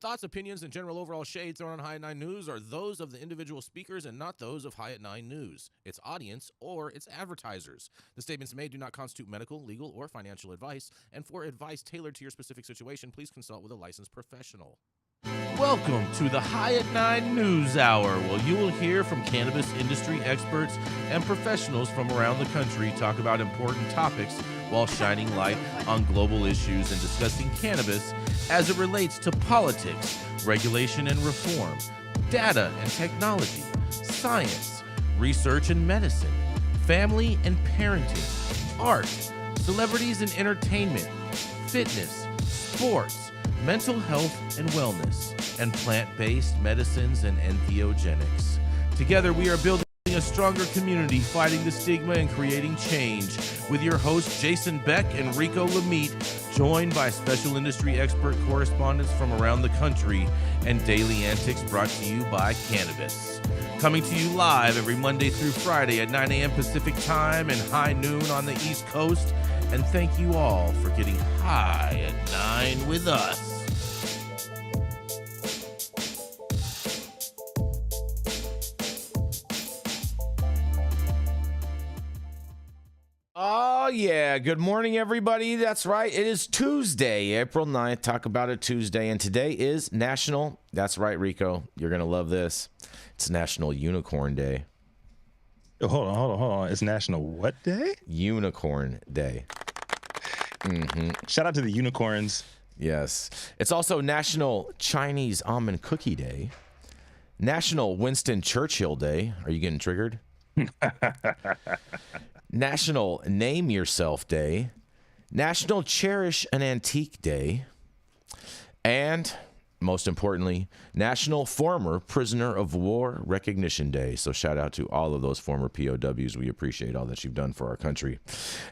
thoughts, opinions, and general overall shade thrown on High at 9 News are those of the individual speakers and not those of High at 9 News, its audience, or its advertisers. The statements made do not constitute medical, legal, or financial advice, and for advice tailored to your specific situation, please consult with a licensed professional. Welcome to the High at 9 News Hour, where you will hear from cannabis industry experts and professionals from around the country talk about important topics while shining light on global issues and discussing cannabis as it relates to politics, regulation and reform, data and technology, science, research and medicine, family and parenting, art, celebrities and entertainment, fitness, sports, mental health and wellness, and plant-based medicines and entheogenics. Together, we are building a stronger community, fighting the stigma and creating change. With your hosts, Jason Beck and Rico Lamitte, joined by special industry expert correspondents from around the country, and daily antics brought to you by Cannabis. Coming to you live every Monday through Friday at 9 a.m. Pacific Time and high noon on the East Coast. And thank you all for getting high at 9 with us. Oh, yeah. Good morning, everybody. That's right. It is Tuesday, April 9th. Talk about it Tuesday. And today is National, that's right, Rico. You're going to love this. It's National Unicorn Day. Oh, hold on. It's National what day? Unicorn Day. Mm-hmm. Shout out to the unicorns. Yes. It's also National Chinese Almond Cookie Day. National Winston Churchill Day. Are you getting triggered? National Name Yourself Day. National Cherish an Antique Day. And most importantly, National Former Prisoner of War Recognition Day. So shout out to all of those former POWs. We appreciate all that you've done for our country.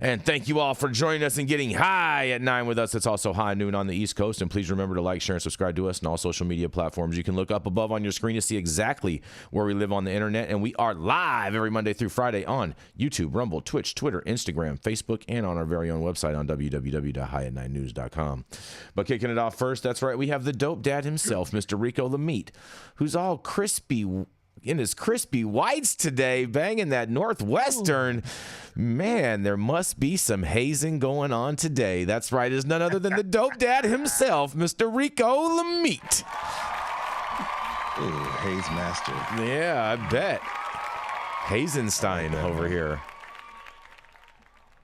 And thank you all for joining us and getting high at 9 with us. It's also high noon on the East Coast. And please remember to like, share, and subscribe to us on all social media platforms. You can look up above on your screen to see exactly where we live on the internet. And we are live every Monday through Friday on YouTube, Rumble, Twitch, Twitter, Instagram, Facebook, and on our very own website on www.highat9news.com. But kicking it off first, that's right, we have the dope dad himself, Mr. Rico Lamitte, who's all crispy in his crispy whites today, banging that Northwestern. Man, there must be some hazing going on today. That's right, is none other than the dope dad himself, Mr. Rico Lamitte. Ooh, haze master. Yeah, I bet. Hazenstein over here.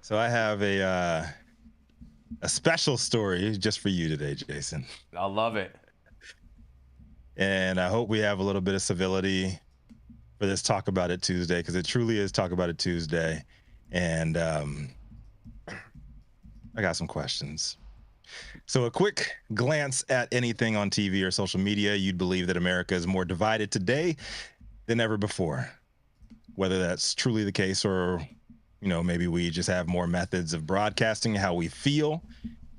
So I have a special story just for you today, Jason. I love it. And I hope we have a little bit of civility for this Talk About It Tuesday, because it truly is Talk About It Tuesday. And I got some questions. So a quick glance at anything on TV or social media, you'd believe that America is more divided today than ever before. Whether that's truly the case or, you know, maybe we just have more methods of broadcasting how we feel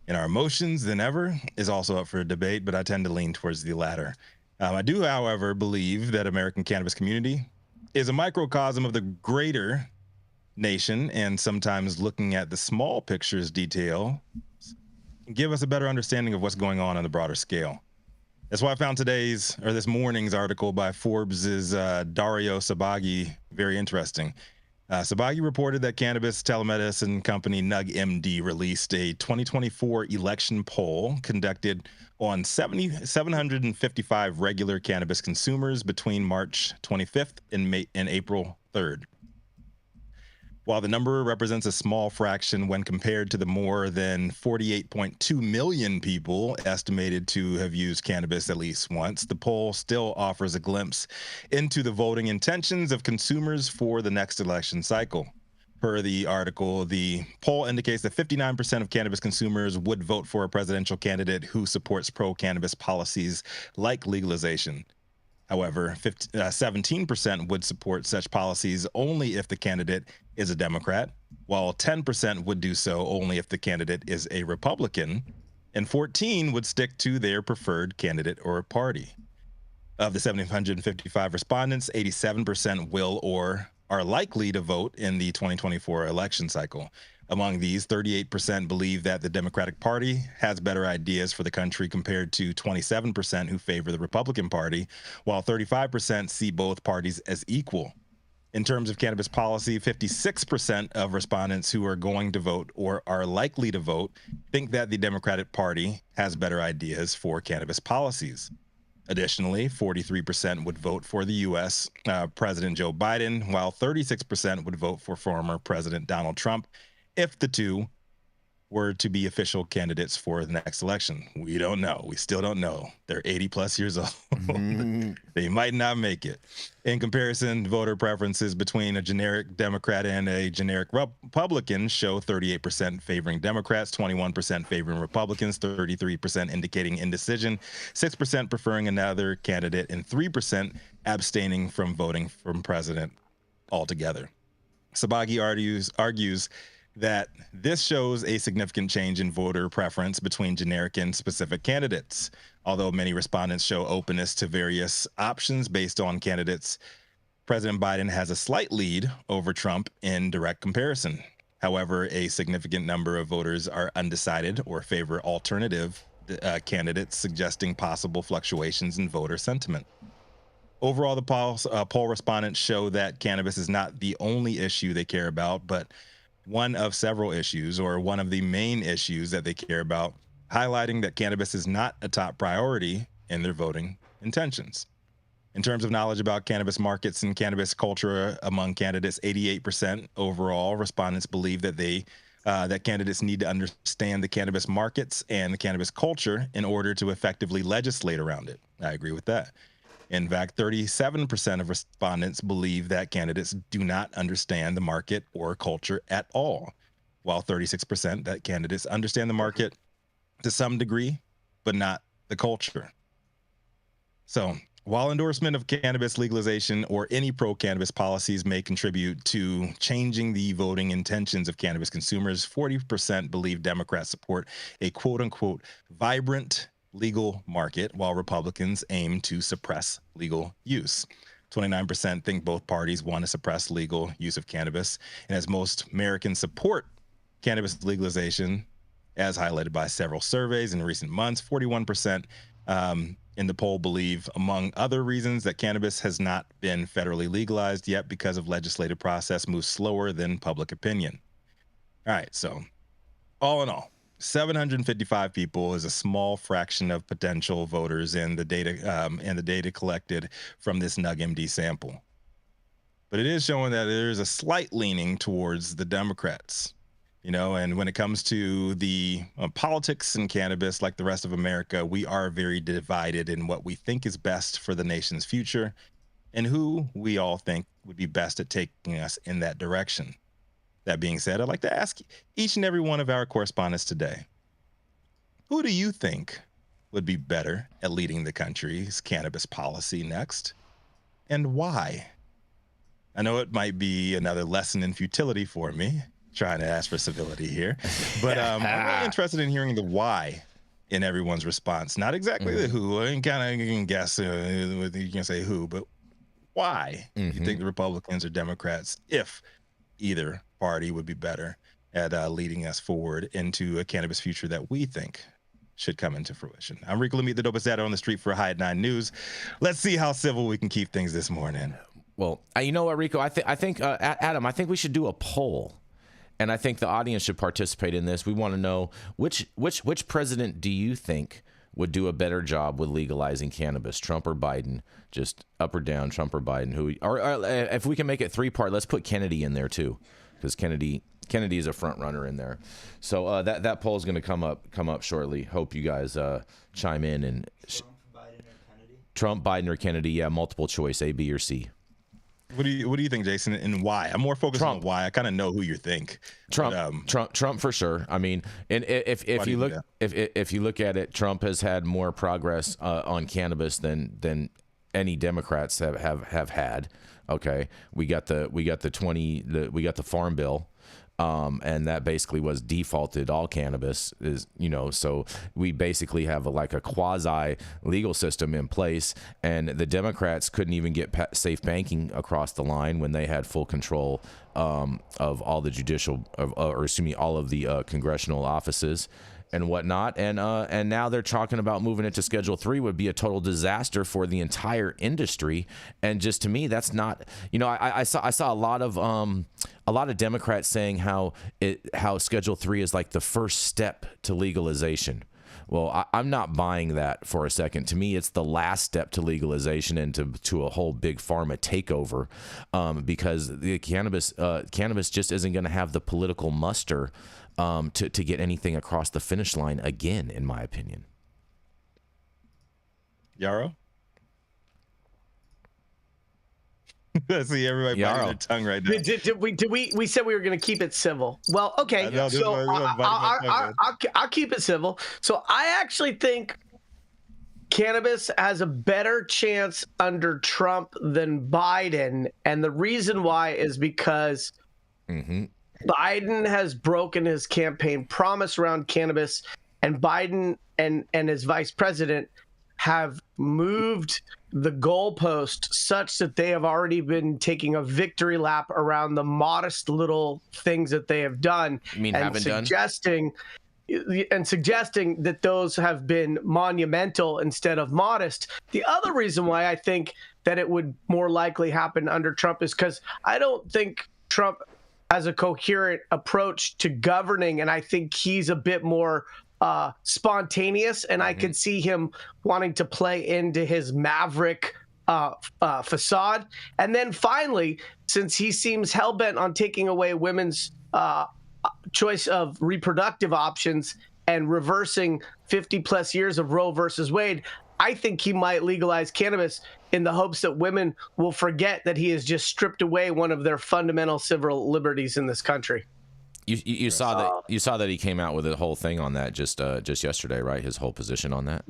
and our emotions than ever is also up for debate, but I tend to lean towards the latter. I do, however, believe that American cannabis community is a microcosm of the greater nation, and sometimes looking at the small pictures detail can give us a better understanding of what's going on the broader scale. That's why I found this morning's article by Forbes's Dario Sabaghi very interesting. Sabaghi reported that cannabis telemedicine company NugMD released a 2024 election poll conducted on 755 regular cannabis consumers between March 25th and April 3rd. While the number represents a small fraction when compared to the more than 48.2 million people estimated to have used cannabis at least once, the poll still offers a glimpse into the voting intentions of consumers for the next election cycle. Per the article, the poll indicates that 59% of cannabis consumers would vote for a presidential candidate who supports pro-cannabis policies like legalization. However, 17% would support such policies only if the candidate is a Democrat, while 10% would do so only if the candidate is a Republican, and 14% would stick to their preferred candidate or party. Of the 755 respondents, 87% will or are likely to vote in the 2024 election cycle. Among these, 38% believe that the Democratic Party has better ideas for the country compared to 27% who favor the Republican Party, while 35% see both parties as equal. In terms of cannabis policy, 56% of respondents who are going to vote or are likely to vote think that the Democratic Party has better ideas for cannabis policies. Additionally, 43% would vote for the U.S. President Joe Biden, while 36% would vote for former President Donald Trump if the two were to be official candidates for the next election. We don't know. We still don't know. They're 80 plus years old. They might not make it. In comparison, voter preferences between a generic Democrat and a generic Republican show 38% favoring Democrats, 21% favoring Republicans, 33% indicating indecision, 6% preferring another candidate, and 3% abstaining from voting for president altogether. Sabagi argues that this shows a significant change in voter preference between generic and specific candidates. Although many respondents show openness to various options based on candidates, President Biden has a slight lead over Trump in direct comparison. However, a significant number of voters are undecided or favor alternative candidates, suggesting possible fluctuations in voter sentiment. Overall, the poll respondents show that cannabis is not the only issue they care about, but one of several issues, or one of the main issues that they care about, highlighting that cannabis is not a top priority in their voting intentions. In terms of knowledge about cannabis markets and cannabis culture among candidates, 88% overall respondents believe that that candidates need to understand the cannabis markets and the cannabis culture in order to effectively legislate around it. I agree with that. In fact, 37% of respondents believe that candidates do not understand the market or culture at all, while 36% that candidates understand the market to some degree, but not the culture. So, while endorsement of cannabis legalization or any pro-cannabis policies may contribute to changing the voting intentions of cannabis consumers, 40% believe Democrats support a quote-unquote vibrant legal market, while Republicans aim to suppress legal use. 29% think both parties want to suppress legal use of cannabis. And as most Americans support cannabis legalization, as highlighted by several surveys in recent months, 41% in the poll believe, among other reasons, that cannabis has not been federally legalized yet because of legislative process moves slower than public opinion. All right, so all in all, 755 people is a small fraction of potential voters in the data collected from this NUG-MD sample. But it is showing that there is a slight leaning towards the Democrats. And when it comes to the politics and cannabis, like the rest of America, we are very divided in what we think is best for the nation's future and who we all think would be best at taking us in that direction. That being said, I'd like to ask each and every one of our correspondents today, who do you think would be better at leading the country's cannabis policy next, and why? I know it might be another lesson in futility for me, trying to ask for civility here, but I'm really interested in hearing the why in everyone's response. Not exactly the who. I can guess, you can say who, but why you think the Republicans or Democrats, if either party, would be better at leading us forward into a cannabis future that we think should come into fruition. I'm Rico Lamitte, the dopest dad on the street for High at 9 News. Let's see how civil we can keep things this morning. Well, you know what, Rico? I think Adam, I think we should do a poll, and I think the audience should participate in this. We want to know which president do you think would do a better job with legalizing cannabis, Trump or Biden? Just up or down, Trump or Biden? Or if we can make it 3-part, let's put Kennedy in there too, because Kennedy is a front runner in there. So that poll is going to come up shortly. Hope you guys chime in and Trump, Biden, or Kennedy. Yeah, multiple choice, A, B, or C. What do you think, Jason, and why? I'm more focused on why. I kind of know who you think. Trump for sure. I mean, and if you look at it, Trump has had more progress on cannabis than any Democrats have had. Okay, we got the Farm Bill. and that basically was defaulted all cannabis is, so we basically have a quasi legal system in place, and the Democrats couldn't even get safe banking across the line when they had full control of all the all of the congressional offices and whatnot, and now they're talking about moving it to Schedule 3 would be a total disaster for the entire industry. And just to me, that's not, I saw a lot of Democrats saying how Schedule 3 is like the first step to legalization. Well, I'm not buying that for a second. To me, it's the last step to legalization and to a whole big pharma takeover, because the cannabis just isn't going to have the political muster to get anything across the finish line again, in my opinion. Yarrow? I see everybody biting their tongue right now. We said we were going to keep it civil. Well, okay. So I'll keep it civil. So I actually think cannabis has a better chance under Trump than Biden. And the reason why is because Biden has broken his campaign promise around cannabis, and Biden and his vice president have moved the goalpost such that they have already been taking a victory lap around the modest little things that they have done. You mean haven't done? Suggesting that those have been monumental instead of modest. The other reason why I think that it would more likely happen under Trump is because I don't think Trump has a coherent approach to governing, and I think he's a bit more spontaneous, and I could see him wanting to play into his maverick facade. And then finally, since he seems hell-bent on taking away women's choice of reproductive options and reversing 50-plus years of Roe versus Wade, I think he might legalize cannabis in the hopes that women will forget that he has just stripped away one of their fundamental civil liberties in this country. You saw that he came out with a whole thing on that just yesterday, right? His whole position on that.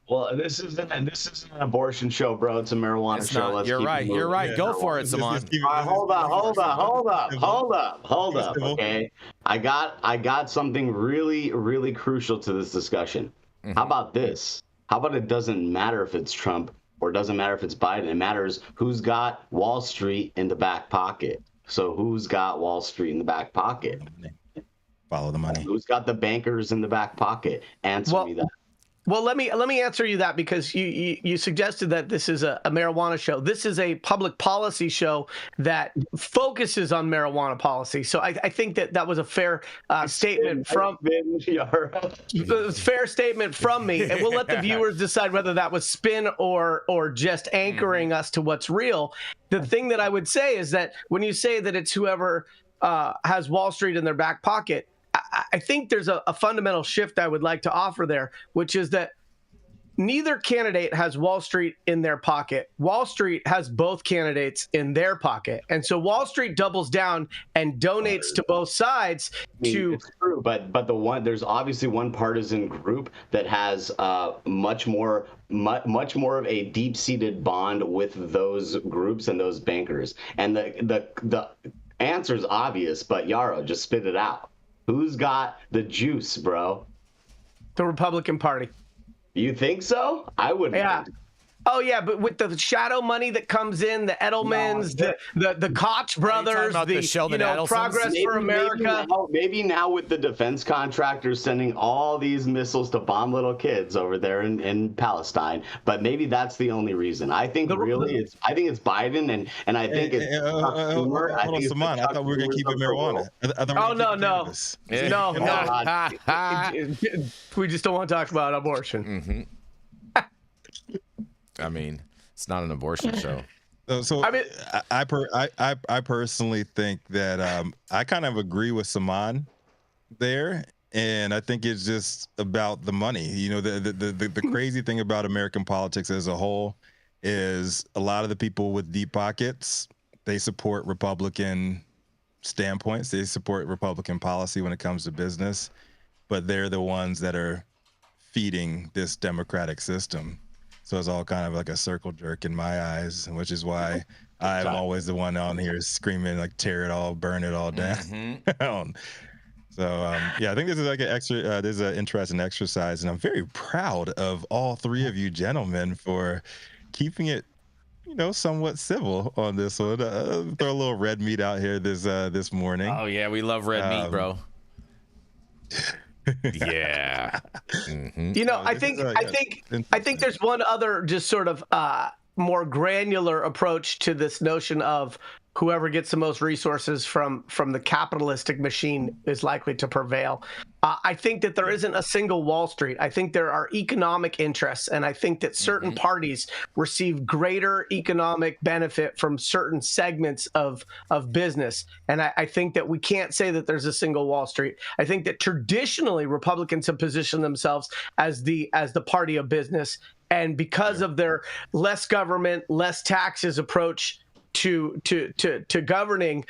Well, this isn't an abortion show, bro. It's a marijuana show. You're right. Yeah, go for it, Saman. Hold up. Okay, I got something really, really crucial to this discussion. How about this? How about it doesn't matter if it's Trump or it doesn't matter if it's Biden. It matters who's got Wall Street in the back pocket. So who's got Wall Street in the back pocket? Follow the money. Who's got the bankers in the back pocket? Answer me that. Well, let me answer you that, because you suggested that this is a marijuana show. This is a public policy show that focuses on marijuana policy. So I think that was a fair statement from fair statement from me, and we'll let the viewers decide whether that was spin or just anchoring us to what's real. The thing that I would say is that when you say that it's whoever has Wall Street in their back pocket, I think there's a fundamental shift I would like to offer there, which is that neither candidate has Wall Street in their pocket. Wall Street has both candidates in their pocket. And so Wall Street doubles down and donates to both sides. It's true, but there's obviously one partisan group that has much more of a deep-seated bond with those groups and those bankers. And the answer is obvious, but Yarrow, just spit it out. Who's got the juice, bro? The Republican Party. You think so? I wouldn't. Yeah. Oh yeah, but with the shadow money that comes in, the Edelmans, the Koch brothers, the Progress for America. Maybe now with the defense contractors sending all these missiles to bomb little kids over there in Palestine, but maybe that's the only reason. I think it's Biden and I think it's Schumer. Hold on, Saman. I thought we were gonna keep it marijuana. No. We just don't want to talk about abortion. Mm-hmm. I mean, it's not an abortion show. So I mean, I personally think that I kind of agree with Saman there, and I think it's just about the money. You know, the crazy thing about American politics as a whole is a lot of the people with deep pockets, they support Republican standpoints, they support Republican policy when it comes to business, but they're the ones that are feeding this democratic system. So it's all kind of like a circle jerk in my eyes, which is why I'm always the one on here screaming like tear it all, burn it all down. So yeah, I think this is like an extra. This is an interesting exercise, and I'm very proud of all three of you gentlemen for keeping it, somewhat civil on this one. Throw a little red meat out here this morning. Oh yeah, we love red meat, bro. Yeah. I think there's one other just sort of more granular approach to this notion of whoever gets the most resources from the capitalistic machine is likely to prevail. I think that there isn't a single Wall Street. I think there are economic interests, and I think that certain parties receive greater economic benefit from certain segments of business. And I think that we can't say that there's a single Wall Street. I think that traditionally Republicans have positioned themselves as the party of business, and because of their less government, less taxes approach to governing,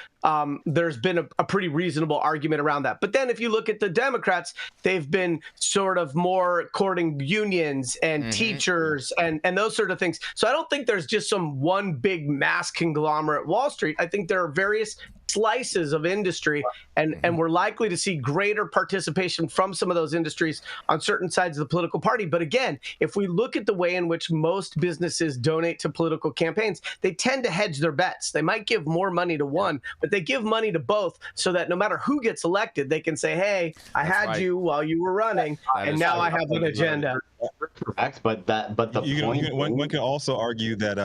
there's been a pretty reasonable argument around that. But then if you look at the Democrats, they've been sort of more courting unions and teachers and those sort of things. So I don't think there's just some one big mass conglomerate Wall Street. I think there are various slices of industry, and we're likely to see greater participation from some of those industries on certain sides of the political party. But again, if we look at the way in which most businesses donate to political campaigns, they tend to hedge their bets. They might give more money to one, but they give money to both, so that no matter who gets elected, they can say, hey, I had you while you were running, and now I have an agenda. Correct, but the point... One can also argue that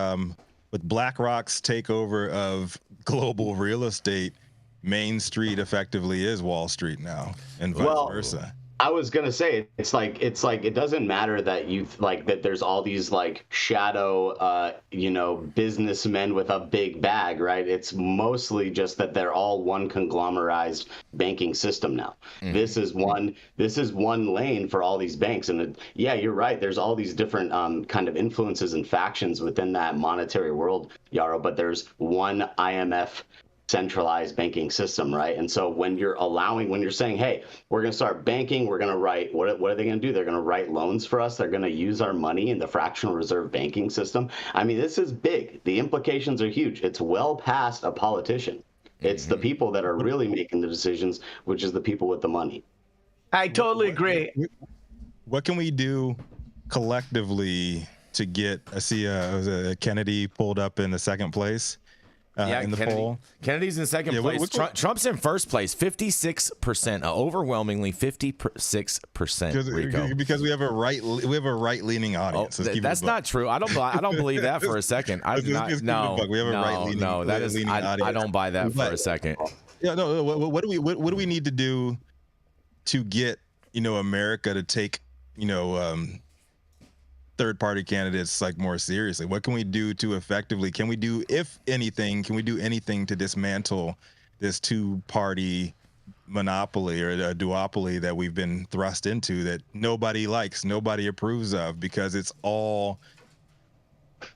with BlackRock's takeover of global real estate, Main Street effectively is Wall Street now, and vice versa. I was gonna say it's like it doesn't matter that that there's all these like shadow businessmen with a big bag, right? It's mostly just that they're all one conglomerized banking system now. This is one lane for all these banks, and you're right. There's all these different kind of influences and factions within that monetary world, Yarrow. But there's one IMF centralized banking system, right? And so when you're saying, hey, we're going to start banking, we're going to write, what are they going to do? They're going to write loans for us. They're going to use our money in the fractional reserve banking system. I mean, this is big. The implications are huge. It's well past a politician. It's the people that are really making the decisions, which is the people with the money. I totally agree. What can we do collectively to get, I see Kennedy pulled up in the second place. In the poll. Kennedy's in second place. Trump's in first place, 56%, overwhelmingly 56%. Rico. Because we have a right-leaning audience. That's not true. I don't believe that for a second. We have a right-leaning audience. I don't buy that for a second. Yeah, no. What do we need to do to get America to take third-party candidates like more seriously? What can we do to effectively? Can we do anything to dismantle this two-party monopoly or a duopoly that we've been thrust into that nobody likes, nobody approves of, because it's all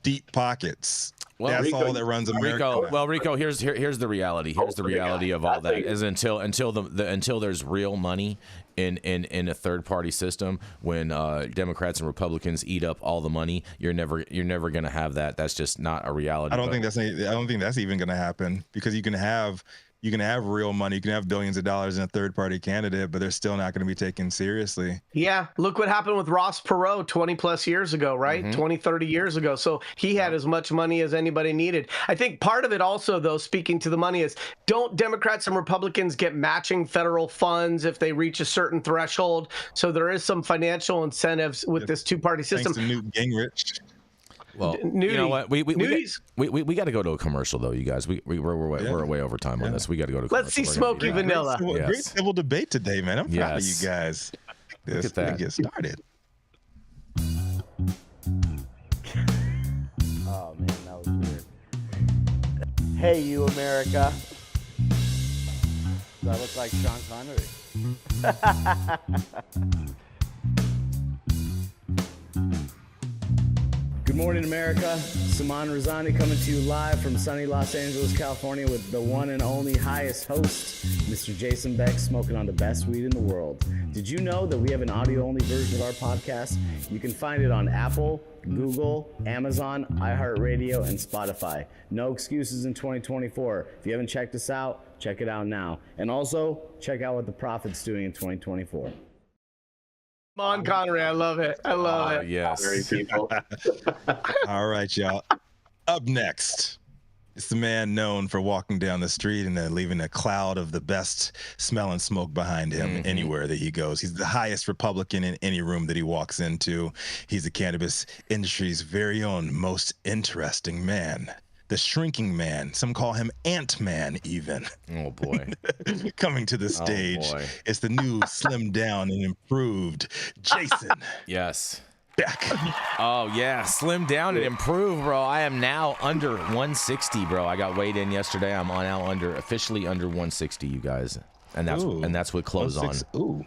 deep pockets. Well, that's Rico, all that runs America. Rico, here's the reality. Here's the reality of all that is until there's real money in a third party system, when Democrats and Republicans eat up all the money, you're never going to have that. That's just not a reality. I don't think that's even going to happen, because you can have real money, you can have billions of dollars in a third party candidate, but they're still not going to be taken seriously. Yeah, look what happened with Ross Perot 20 plus years ago, right? 20, 30 years ago. So he had as much money as anybody needed. I think part of it also, though, speaking to the money, is don't Democrats and Republicans get matching federal funds if they reach a certain threshold? So there is some financial incentives with this two-party system. Thanks to Newt Gingrich. Well, you know what? We got to go to a commercial, though, you guys. We're way over time on this. We got to go to a commercial. Let's see Smokey Vanilla. Great civil debate today, man. I'm proud of you guys. Look at that. Get started. Oh, man, that was weird. Hey, you, America. Do I look like Sean Connery? Good morning, America. Saman Razani coming to you live from sunny Los Angeles, California, with the one and only highest host, Mr. Jason Beck smoking on the best weed in the world. Did you know that we have an audio-only version of our podcast? You can find it on Apple, Google, Amazon, iHeartRadio, and Spotify. No excuses in 2024. If you haven't checked us out, check it out now. And also, check out what the Prophet's doing in 2024. Mon Connery, I love it. I love it. Yes. All right, y'all. Up next, it's the man known for walking down the street and then leaving a cloud of the best smelling smoke behind him anywhere that he goes. He's the highest Republican in any room that he walks into. He's the cannabis industry's very own most interesting man. The shrinking man. Some call him Ant-Man even. Oh, boy. Coming to the stage. It's the new slimmed down and improved Jason. Yes. Beck. Oh, yeah. Slim down and improve, bro. I am now under 160, bro. I got weighed in yesterday. I'm now officially under 160, you guys. And that's with clothes on. Ooh.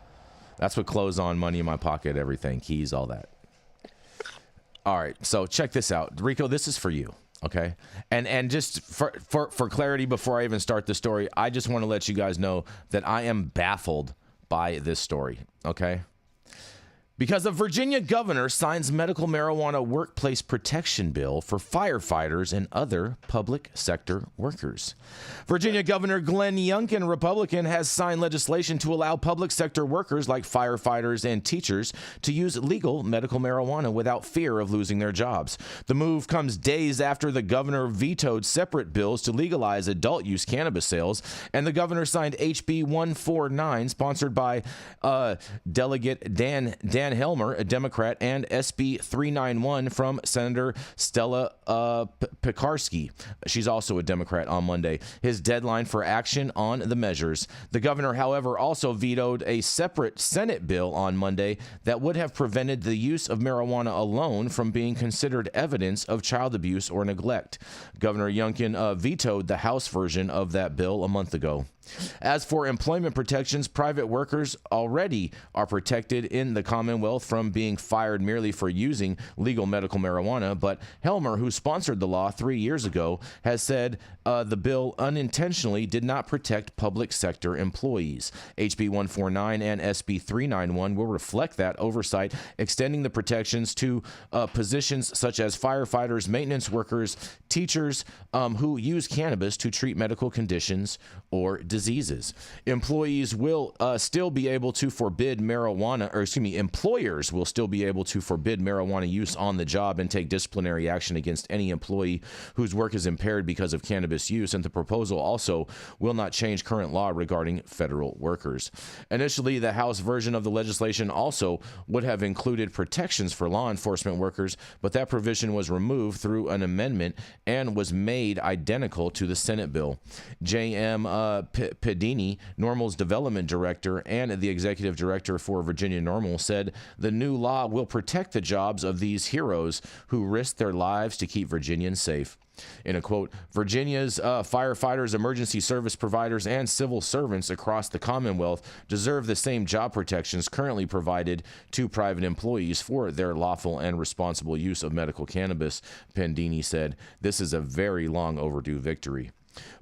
That's with clothes on, money in my pocket, everything, keys, all that. All right. So check this out. Rico, this is for you. Okay. And just for clarity, before I even start the story, I just want to let you guys know that I am baffled by this story. Okay. Because a Virginia governor signs medical marijuana workplace protection bill for firefighters and other public sector workers. Virginia Governor Glenn Youngkin, Republican, has signed legislation to allow public sector workers like firefighters and teachers to use legal medical marijuana without fear of losing their jobs. The move comes days after the governor vetoed separate bills to legalize adult use cannabis sales, and the governor signed HB 149, sponsored by Delegate Dan Helmer, a Democrat, and SB 391 from Senator Stella Pekarsky. She's also a Democrat on Monday. His deadline for action on the measures. The governor, however, also vetoed a separate Senate bill on Monday that would have prevented the use of marijuana alone from being considered evidence of child abuse or neglect. Governor Youngkin vetoed the House version of that bill a month ago. As for employment protections, private workers already are protected in the Commonwealth from being fired merely for using legal medical marijuana, but Helmer, who sponsored the law 3 years ago, has said the bill unintentionally did not protect public sector employees. HB 149 and SB 391 will reflect that oversight, extending the protections to positions such as firefighters, maintenance workers, teachers who use cannabis to treat medical conditions or diseases. Employees will still be able to forbid marijuana, or excuse me, employers will still be able to forbid marijuana use on the job and take disciplinary action against any employee whose work is impaired because of cannabis use. And the proposal also will not change current law regarding federal workers. Initially, the House version of the legislation also would have included protections for law enforcement workers, but that provision was removed through an amendment and was made identical to the Senate bill. J.M. Pedini, NORML's development director and the executive director for Virginia NORML, said the new law will protect the jobs of these heroes who risk their lives to keep Virginians safe. In a quote, Virginia's firefighters, emergency service providers, and civil servants across the Commonwealth deserve the same job protections currently provided to private employees for their lawful and responsible use of medical cannabis, Pendini said. This is a very long overdue victory.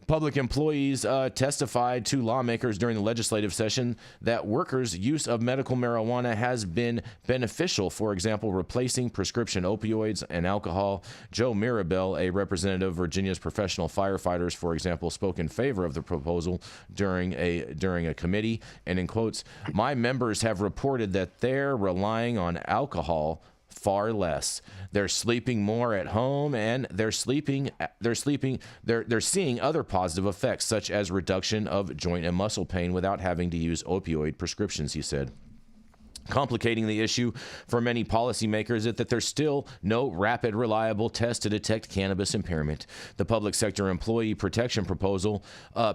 Public employees testified to lawmakers during the legislative session that workers' use of medical marijuana has been beneficial, for example, replacing prescription opioids and alcohol. Joe Mirabel, a representative of Virginia's professional firefighters, for example, spoke in favor of the proposal during a committee, and in quotes, "My members have reported that they're relying on alcohol far less. They're sleeping more at home, and they're seeing other positive effects, such as reduction of joint and muscle pain without having to use opioid prescriptions," he said. Complicating the issue for many policymakers is that there's still no rapid, reliable test to detect cannabis impairment. The public sector employee protection proposal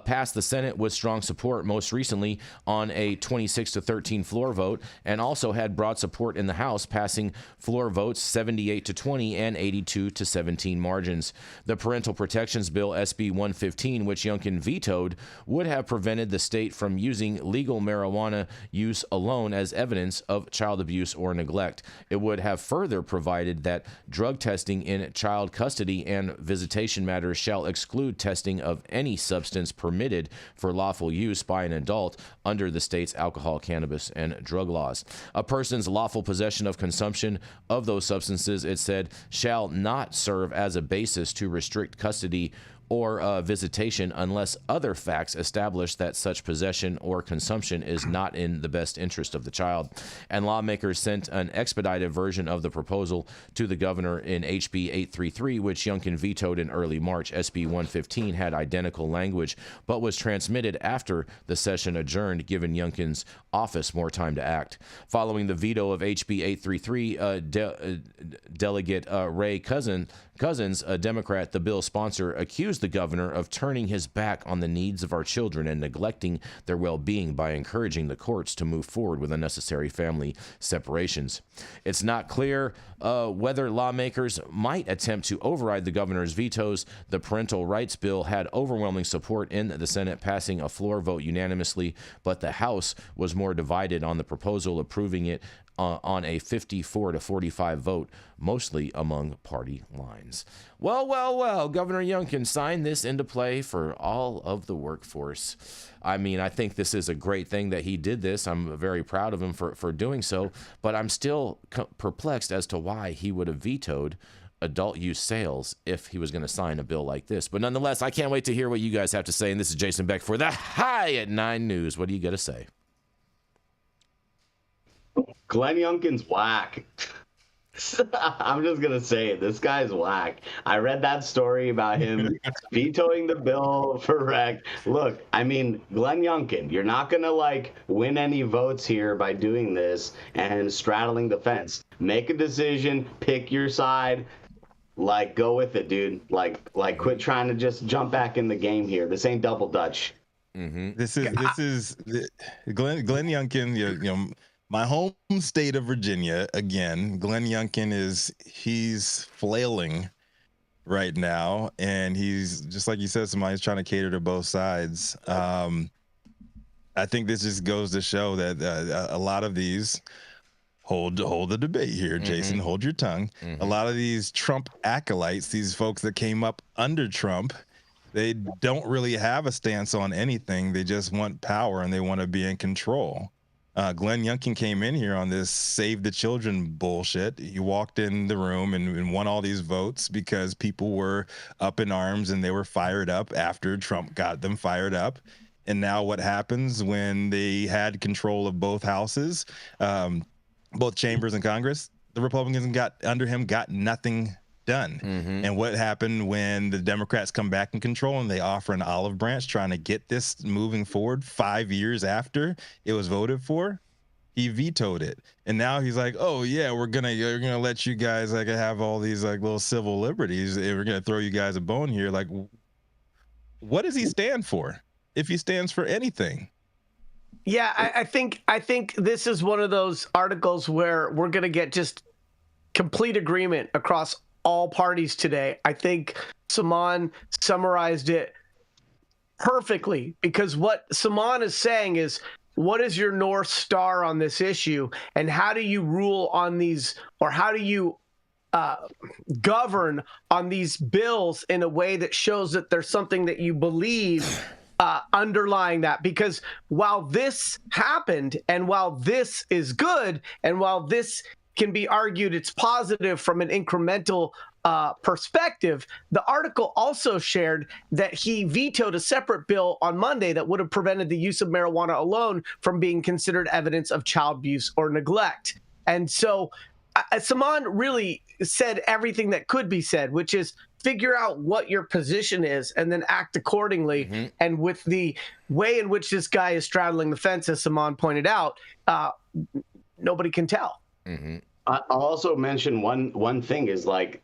passed the Senate with strong support, most recently on a 26-13 floor vote, and also had broad support in the House, passing floor votes 78-20 and 82-17 margins. The Parental Protections Bill, SB 115, which Youngkin vetoed, would have prevented the state from using legal marijuana use alone as evidence evidence of child abuse or neglect. It would have further provided that drug testing in child custody and visitation matters shall exclude testing of any substance permitted for lawful use by an adult under the state's alcohol, cannabis, and drug laws. A person's lawful possession of consumption of those substances, it said, shall not serve as a basis to restrict custody or visitation unless other facts establish that such possession or consumption is not in the best interest of the child. And lawmakers sent an expedited version of the proposal to the governor in HB 833, which Youngkin vetoed in early March. SB 115 had identical language, but was transmitted after the session adjourned, giving Youngkin's office more time to act. Following the veto of HB 833, Delegate Ray Cousins, a Democrat, the bill's sponsor, accused the governor of turning his back on the needs of our children and neglecting their well-being by encouraging the courts to move forward with unnecessary family separations. It's not clear whether lawmakers might attempt to override the governor's vetoes. The parental rights bill had overwhelming support in the Senate, passing a floor vote unanimously, but the House was more divided on the proposal, approving it on a 54 to 45 vote, mostly among party lines. Well, Governor Youngkin signed this into play for all of the workforce. I mean, I think this is a great thing that he did this. I'm very proud of him for doing so, but I'm still perplexed as to why he would have vetoed adult use sales if he was going to sign a bill like this. But nonetheless, I can't wait to hear what you guys have to say. And this is Jason Beck for the High at 9 News. What do you got to say? Glenn Youngkin's whack. I'm just going to say it. This guy's whack. I read that story about him vetoing the bill for rec. Look, I mean, Glenn Youngkin, you're not going to, win any votes here by doing this and straddling the fence. Make a decision. Pick your side. Go with it, dude. Quit trying to just jump back in the game here. This ain't double Dutch. Mm-hmm. This is Glenn Youngkin, my home state of Virginia, again, Glenn Youngkin he's flailing right now. And he's, just like you said, somebody's trying to cater to both sides. I think this just goes to show that a lot of these, hold the debate here, Jason, hold your tongue. A lot of these Trump acolytes, these folks that came up under Trump, they don't really have a stance on anything. They just want power and they want to be in control. Glenn Youngkin came in here on this save the children bullshit. He walked in the room and won all these votes because people were up in arms and they were fired up after Trump got them fired up. And now what happens when they had control of both houses, both chambers in Congress? The Republicans got nothing done. And what happened when the Democrats come back in control and they offer an olive branch trying to get this moving forward 5 years after it was voted for? He vetoed it. And now he's like, oh yeah, we're gonna let you guys have all these little civil liberties. We're gonna throw you guys a bone here. What does he stand for? If he stands for anything? Yeah, I think this is one of those articles where we're gonna get just complete agreement across all parties today. I think Saman summarized it perfectly, because what Saman is saying is, what is your North Star on this issue, and how do you rule on these, or how do you govern on these bills in a way that shows that there's something that you believe underlying that? Because while this happened, and while this is good, and while this can be argued it's positive from an incremental perspective, the article also shared that he vetoed a separate bill on Monday that would have prevented the use of marijuana alone from being considered evidence of child abuse or neglect. And so Saman really said everything that could be said, which is figure out what your position is and then act accordingly. And with the way in which this guy is straddling the fence, as Saman pointed out, nobody can tell. I'll also mention one thing is the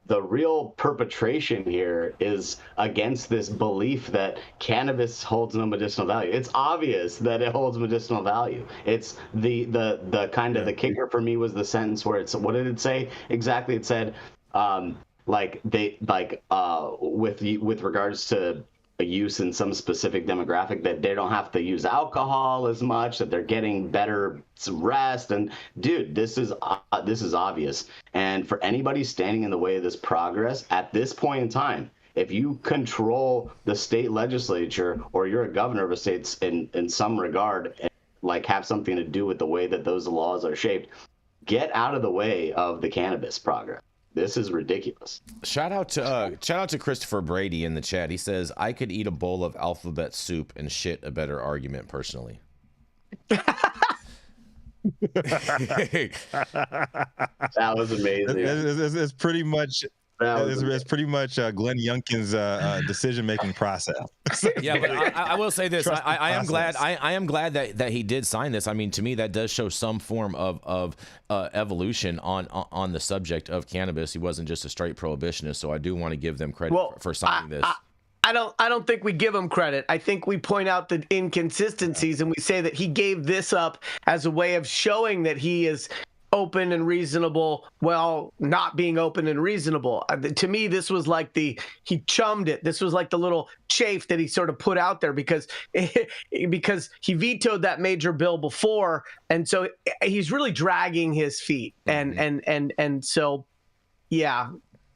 real perpetration here is against this belief that cannabis holds no medicinal value. It's obvious that it holds medicinal value. It's the kind of the kicker for me was the sentence where it's, what did it say exactly? It said with regards to use in some specific demographic, that they don't have to use alcohol as much, that they're getting better rest. And dude, this is obvious. And for anybody standing in the way of this progress at this point in time, if you control the state legislature or you're a governor of a state in some regard, and like have something to do with the way that those laws are shaped, get out of the way of the cannabis progress. This is ridiculous. Shout out to Christopher Brady in the chat. He says, I could eat a bowl of alphabet soup and shit a better argument personally. That was amazing. It's pretty much it's pretty much Glenn Youngkin's decision-making process. Yeah, but I will say this: I am glad. I am glad that he did sign this. I mean, to me, that does show some form of evolution on the subject of cannabis. He wasn't just a straight prohibitionist, so I do want to give them credit for signing this. I don't think we give him credit. I think we point out the inconsistencies and we say that he gave this up as a way of showing that he is open and reasonable, while not being open and reasonable. To me, this was like he chummed it. This was like the little chafe that he sort of put out there because he vetoed that major bill before, and so he's really dragging his feet. And so, yeah.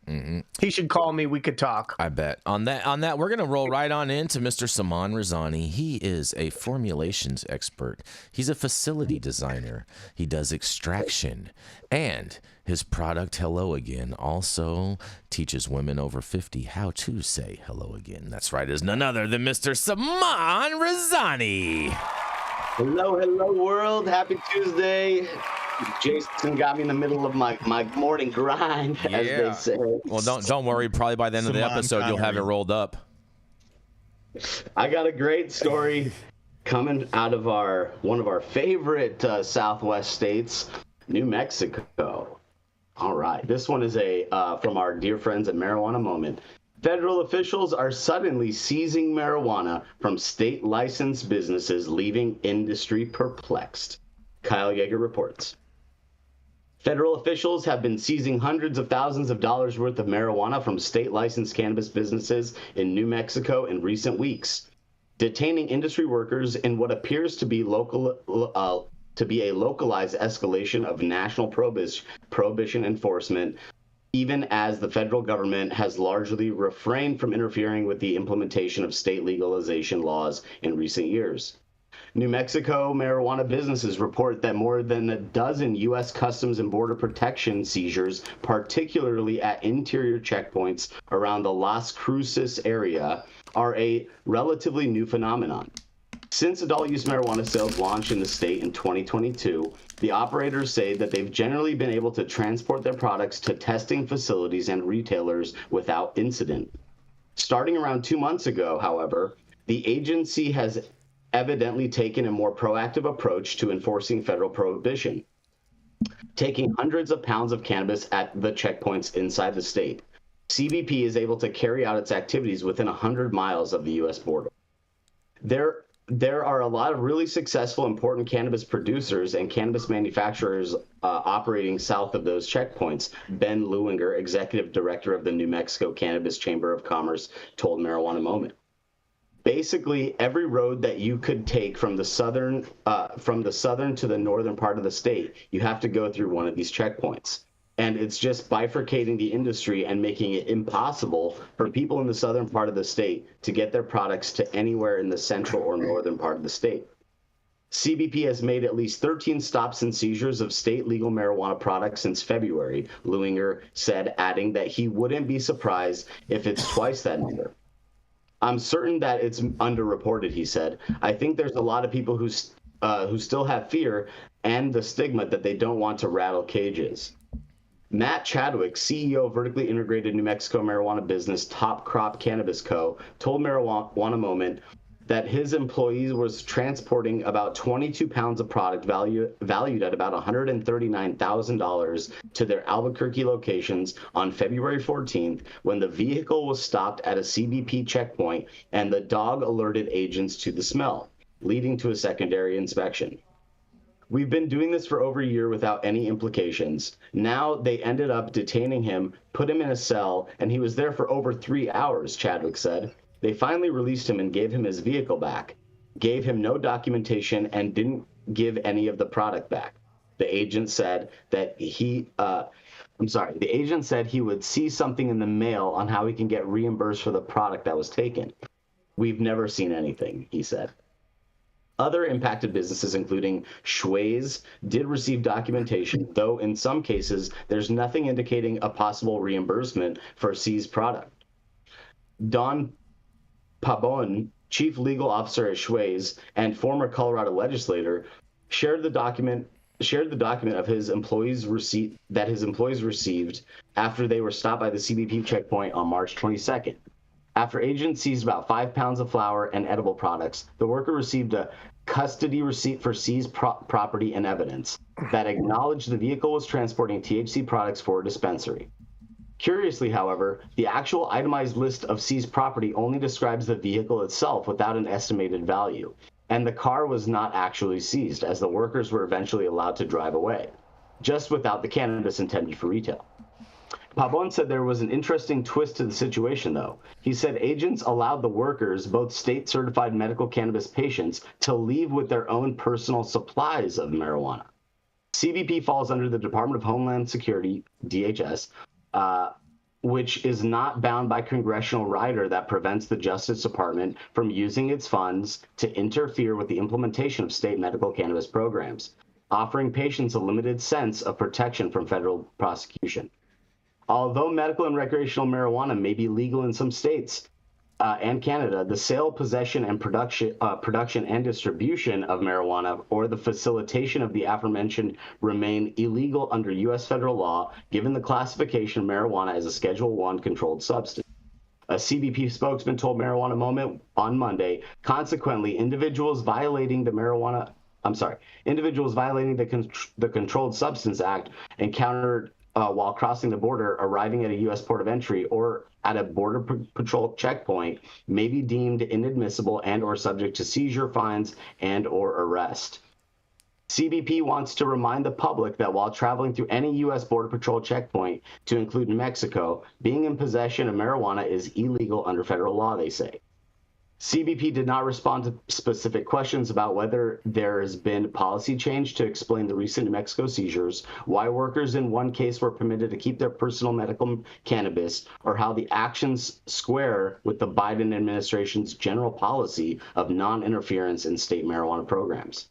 Mm-hmm. He should call me. We could talk. I bet. On that, we're going to roll right on into Mr. Saman Razani. He is a formulations expert. He's a facility designer. He does extraction. And his product, Hello Again, also teaches women over 50 how to say hello again. That's right. There's none other than Mr. Saman Razani. Hello, world. Happy Tuesday. Jason got me in the middle of my morning grind, as they say. Well, don't worry. Probably by the end of the episode, you'll have it rolled up. I got a great story coming out of one of our favorite Southwest states, New Mexico. All right, this one is from our dear friends at Marijuana Moment. Federal officials are suddenly seizing marijuana from state licensed businesses, leaving industry perplexed. Kyle Yeager reports. Federal officials have been seizing hundreds of thousands of dollars worth of marijuana from state-licensed cannabis businesses in New Mexico in recent weeks, detaining industry workers in what appears to be a localized escalation of national prohibition enforcement, even as the federal government has largely refrained from interfering with the implementation of state legalization laws in recent years. New Mexico marijuana businesses report that more than a dozen U.S. Customs and Border Protection seizures, particularly at interior checkpoints around the Las Cruces area, are a relatively new phenomenon. Since adult-use marijuana sales launched in the state in 2022, the operators say that they've generally been able to transport their products to testing facilities and retailers without incident. Starting around 2 months ago, however, the agency has evidently taken a more proactive approach to enforcing federal prohibition, taking hundreds of pounds of cannabis at the checkpoints inside the state. CBP is able to carry out its activities within 100 miles of the U.S. border. There are a lot of really successful, important cannabis producers and cannabis manufacturers operating south of those checkpoints, Ben Lewinger, executive director of the New Mexico Cannabis Chamber of Commerce, told Marijuana Moment. Basically, every road that you could take from the southern to the northern part of the state, you have to go through one of these checkpoints. And it's just bifurcating the industry and making it impossible for people in the southern part of the state to get their products to anywhere in the central or northern part of the state. CBP has made at least 13 stops and seizures of state legal marijuana products since February, Lewinger said, adding that he wouldn't be surprised if it's twice that number. I'm certain that it's underreported, he said. I think there's a lot of people who still have fear and the stigma that they don't want to rattle cages. Matt Chadwick, CEO of vertically integrated New Mexico marijuana business Top Crop Cannabis Co., told Marijuana Moment that his employees was transporting about 22 pounds of product valued at about $139,000 to their Albuquerque locations on February 14th when the vehicle was stopped at a CBP checkpoint and the dog alerted agents to the smell, leading to a secondary inspection. We've been doing this for over a year without any implications. Now they ended up detaining him, put him in a cell, and he was there for over 3 hours, Chadwick said. They finally released him and gave him his vehicle back, gave him no documentation, and didn't give any of the product back. The agent said that the agent said he would see something in the mail on how he can get reimbursed for the product that was taken. We've never seen anything, he said. Other impacted businesses, including Schway's, did receive documentation, though in some cases, there's nothing indicating a possible reimbursement for seized product. Don Pabon, chief legal officer at Schway's and former Colorado legislator, shared the document of his employees' receipt that his employees received after they were stopped by the CBP checkpoint on March 22nd. After agents seized about 5 pounds of flour and edible products, the worker received a custody receipt for seized property and evidence that acknowledged the vehicle was transporting THC products for a dispensary. Curiously, however, the actual itemized list of seized property only describes the vehicle itself without an estimated value, and the car was not actually seized, as the workers were eventually allowed to drive away, just without the cannabis intended for retail. Pabon said there was an interesting twist to the situation, though. He said agents allowed the workers, both state-certified medical cannabis patients, to leave with their own personal supplies of marijuana. CBP falls under the Department of Homeland Security, DHS, which is not bound by congressional rider that prevents the Justice Department from using its funds to interfere with the implementation of state medical cannabis programs, offering patients a limited sense of protection from federal prosecution. Although medical and recreational marijuana may be legal in some states and Canada, the sale, possession, and production and distribution of marijuana or the facilitation of the aforementioned remain illegal under U.S. federal law, given the classification of marijuana as a Schedule I controlled substance. A CBP spokesman told Marijuana Moment on Monday, consequently, individuals violating the Controlled Substance Act encountered while crossing the border, arriving at a U.S. port of entry, or at a Border Patrol checkpoint may be deemed inadmissible and or subject to seizure, fines, and or arrest. CBP wants to remind the public that while traveling through any U.S. Border Patrol checkpoint, to include Mexico, being in possession of marijuana is illegal under federal law, they say. CBP did not respond to specific questions about whether there has been policy change to explain the recent New Mexico seizures, why workers in one case were permitted to keep their personal medical cannabis, or how the actions square with the Biden administration's general policy of non-interference in state marijuana programs.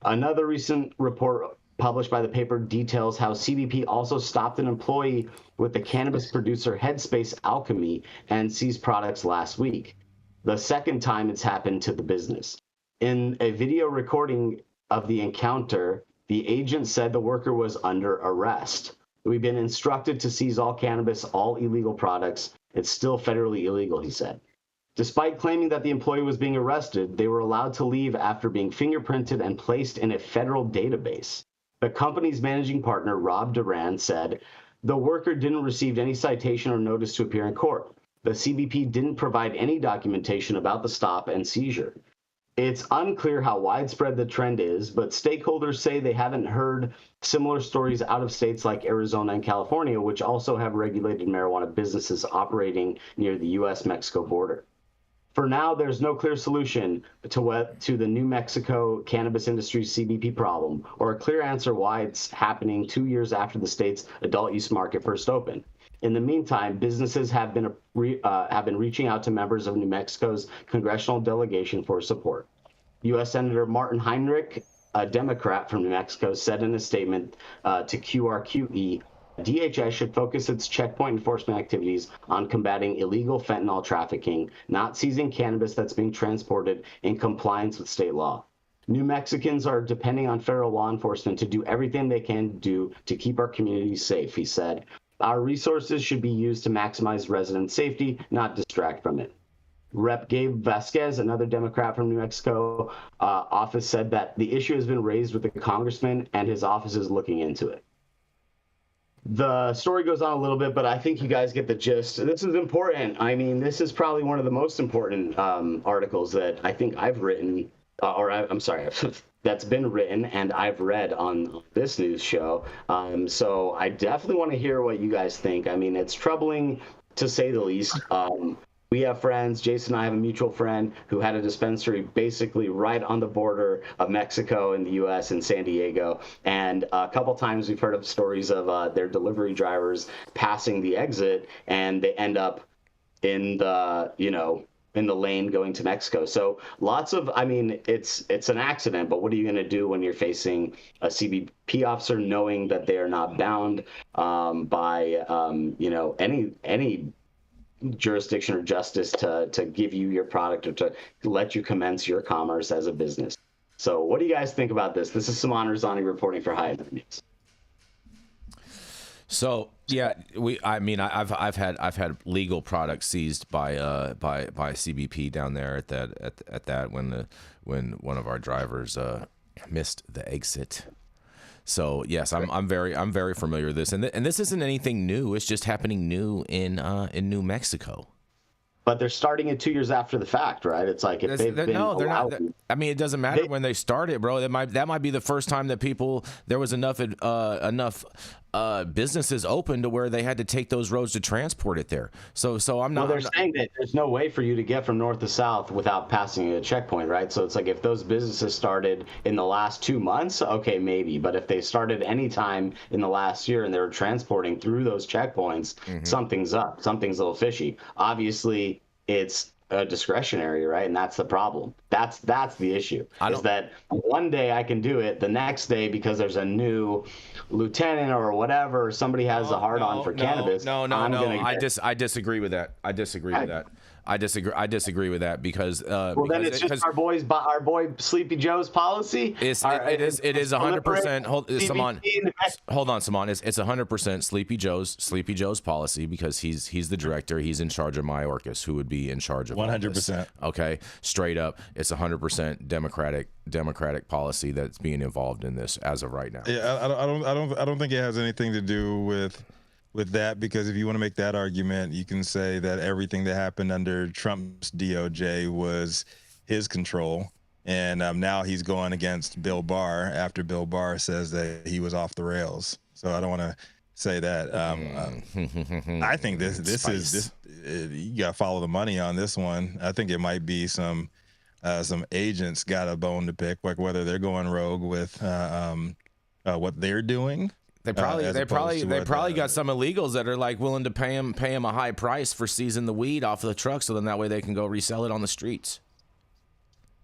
Another recent report published by the paper details how CBP also stopped an employee with the cannabis producer Headspace Alchemy and seized products last week, the second time it's happened to the business. In a video recording of the encounter, the agent said the worker was under arrest. We've been instructed to seize all cannabis, all illegal products. It's still federally illegal, he said. Despite claiming that the employee was being arrested, they were allowed to leave after being fingerprinted and placed in a federal database. The company's managing partner, Rob Duran, said the worker didn't receive any citation or notice to appear in court. The CBP didn't provide any documentation about the stop and seizure. It's unclear how widespread the trend is, but stakeholders say they haven't heard similar stories out of states like Arizona and California, which also have regulated marijuana businesses operating near the U.S.-Mexico border. For now, there's no clear solution to the New Mexico cannabis industry's CBP problem, or a clear answer why it's happening 2 years after the state's adult use market first opened. In the meantime, businesses have been reaching out to members of New Mexico's congressional delegation for support. U.S. Senator Martin Heinrich, a Democrat from New Mexico, said in a statement to QRQE, DHS should focus its checkpoint enforcement activities on combating illegal fentanyl trafficking, not seizing cannabis that's being transported in compliance with state law. New Mexicans are depending on federal law enforcement to do everything they can do to keep our communities safe, he said. Our resources should be used to maximize resident safety, not distract from it. Rep. Gabe Vasquez, another Democrat from New Mexico office, said that the issue has been raised with the congressman and his office is looking into it. The story goes on a little bit, but I think you guys get the gist. This is important. I mean, this is probably one of the most important articles that I think I've written, that's been written and I've read on this news show. So I definitely want to hear what you guys think. I mean, it's troubling to say the least. We have friends. Jason and I have a mutual friend who had a dispensary basically right on the border of Mexico and the U.S. in San Diego. And a couple times we've heard of stories of their delivery drivers passing the exit, and they end up in the, in the lane going to Mexico. So lots of, I mean, it's an accident, but what are you going to do when you're facing a CBP officer knowing that they are not bound by, any jurisdiction or justice to give you your product or to let you commence your commerce as a business? So what do you guys think about this? This is Saman Razani reporting for High News. So yeah, I've had legal products seized by CBP down there at that when one of our drivers missed the exit. So yes, I'm very familiar with this, and this isn't anything new. It's just happening new in New Mexico. But they're starting it 2 years after the fact, right? It's like if they've been allowed. I mean, it doesn't matter when they started, bro. That might be the first time that there was enough businesses open to where they had to take those roads to transport it there. So I'm not. Well, they're saying that there's no way for you to get from north to south without passing a checkpoint, right? So it's like if those businesses started in the last 2 months, okay, maybe. But if they started anytime in the last year and they were transporting through those checkpoints, something's up. Something's a little fishy. Obviously, it's discretionary, right? And that's the problem. That's the issue. Is that one day I can do it, the next day because there's a new lieutenant or whatever, somebody has a hard on for cannabis. No. I disagree with that. I disagree with that because then it's just our boy Sleepy Joe's policy. It is 100%. Hold on, Saman. It's 100% Sleepy Joe's policy because he's the director. He's in charge of Mayorkas, who would be in charge of 100%. Okay, straight up, it's 100% Democratic policy that's being involved in this as of right now. Yeah, I don't think it has anything to do with that, because if you want to make that argument, you can say that everything that happened under Trump's DOJ was his control, and now he's going against Bill Barr after Bill Barr says that he was off the rails. So I don't want to say that. I think this is you got to follow the money on this one. I think it might be some agents got a bone to pick, like whether they're going rogue with what they're doing. They probably got some illegals that are like willing to pay him a high price for seizing the weed off of the truck, so then that way they can go resell it on the streets.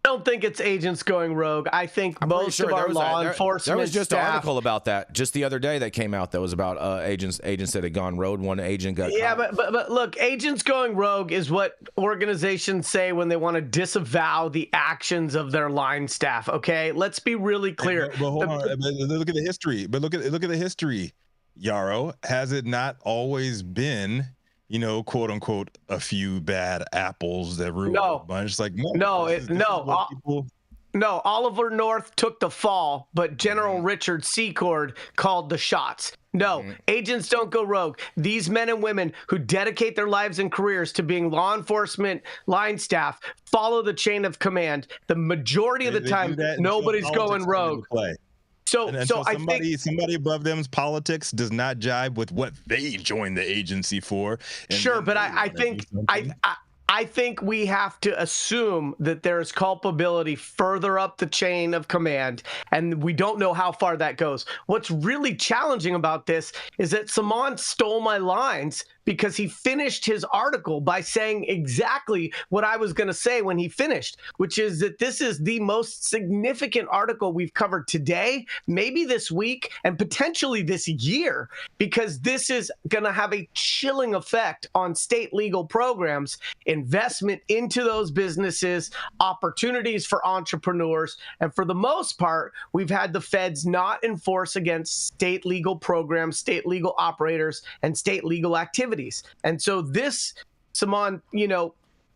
I don't think it's agents going rogue. I think most of our law enforcement there was just staff, an article about that just the other day that came out that was about agents that had gone rogue. One agent got caught. but look, agents going rogue is what organizations say when they want to disavow the actions of their line staff. Okay, let's be really clear. But hold on. Look at the history. But look at the history. Yarrow, has it not always been, quote unquote, a few bad apples that ruined a bunch? Like no, Oliver North took the fall, but General Richard Secord called the shots. No, agents don't go rogue. These men and women who dedicate their lives and careers to being law enforcement line staff follow the chain of command. The majority of the time, nobody's going rogue. So I think somebody above them's politics does not jibe with what they joined the agency for. Sure, but I think we have to assume that there is culpability further up the chain of command, and we don't know how far that goes. What's really challenging about this is that Saman stole my lines because he finished his article by saying exactly what I was going to say when he finished, which is that this is the most significant article we've covered today, maybe this week, and potentially this year, because this is going to have a chilling effect on state legal programs, investment into those businesses, opportunities for entrepreneurs. And for the most part, we've had the feds not enforce against state legal programs, state legal operators, and state legal activities. And so this, Saman,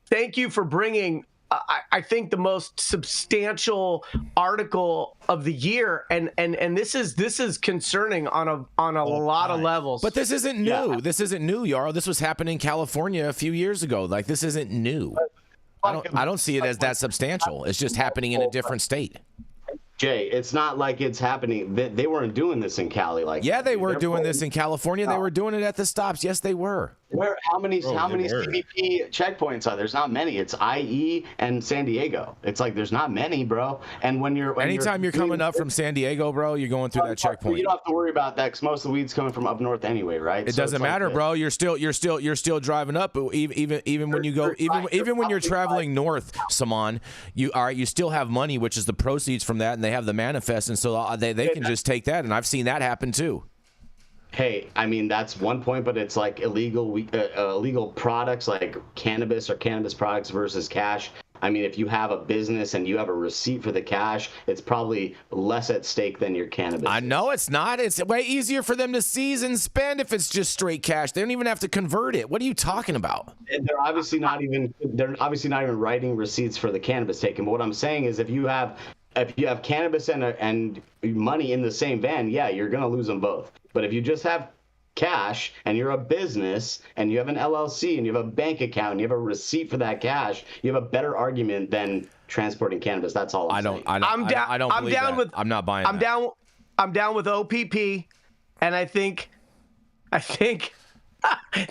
thank you for bringing, I think, the most substantial article of the year, and this is concerning on a lot of levels. But this isn't new. Yeah. This isn't new, Yarrow. This was happening in California a few years ago. Like, this isn't new. I don't see it as that substantial. It's just happening in a different state. Jay, it's not like it's happening. They weren't doing this in Cali. Yeah, they were doing this in California. They were doing it at the stops. Yes, they were. How many good word. CBP checkpoints are there? There's not many. It's IE and San Diego. It's like there's not many, bro. And Anytime you're coming up from San Diego, bro, you're going through that checkpoint. You don't have to worry about that because most of the weed's coming from up north anyway, right? It doesn't matter, bro. You're still driving up. Even when you go, even when you're traveling north, Saman, you still have money, which is the proceeds from that, and they have the manifest, and so they can just take that. And I've seen that happen too. Hey, I mean, that's one point, but it's like illegal products like cannabis or cannabis products versus cash. I mean, if you have a business and you have a receipt for the cash, it's probably less at stake than your cannabis. I know it's not. It's way easier for them to seize and spend if it's just straight cash. They don't even have to convert it. What are you talking about? And they're obviously not even writing receipts for the cannabis taken. But what I'm saying is, if you have cannabis and money in the same van, yeah, you're gonna lose them both. But if you just have cash and you're a business and you have an LLC and you have a bank account and you have a receipt for that cash, you have a better argument than transporting cannabis. That's all I'm saying. I'm not buying that. I'm down with OPP, and I think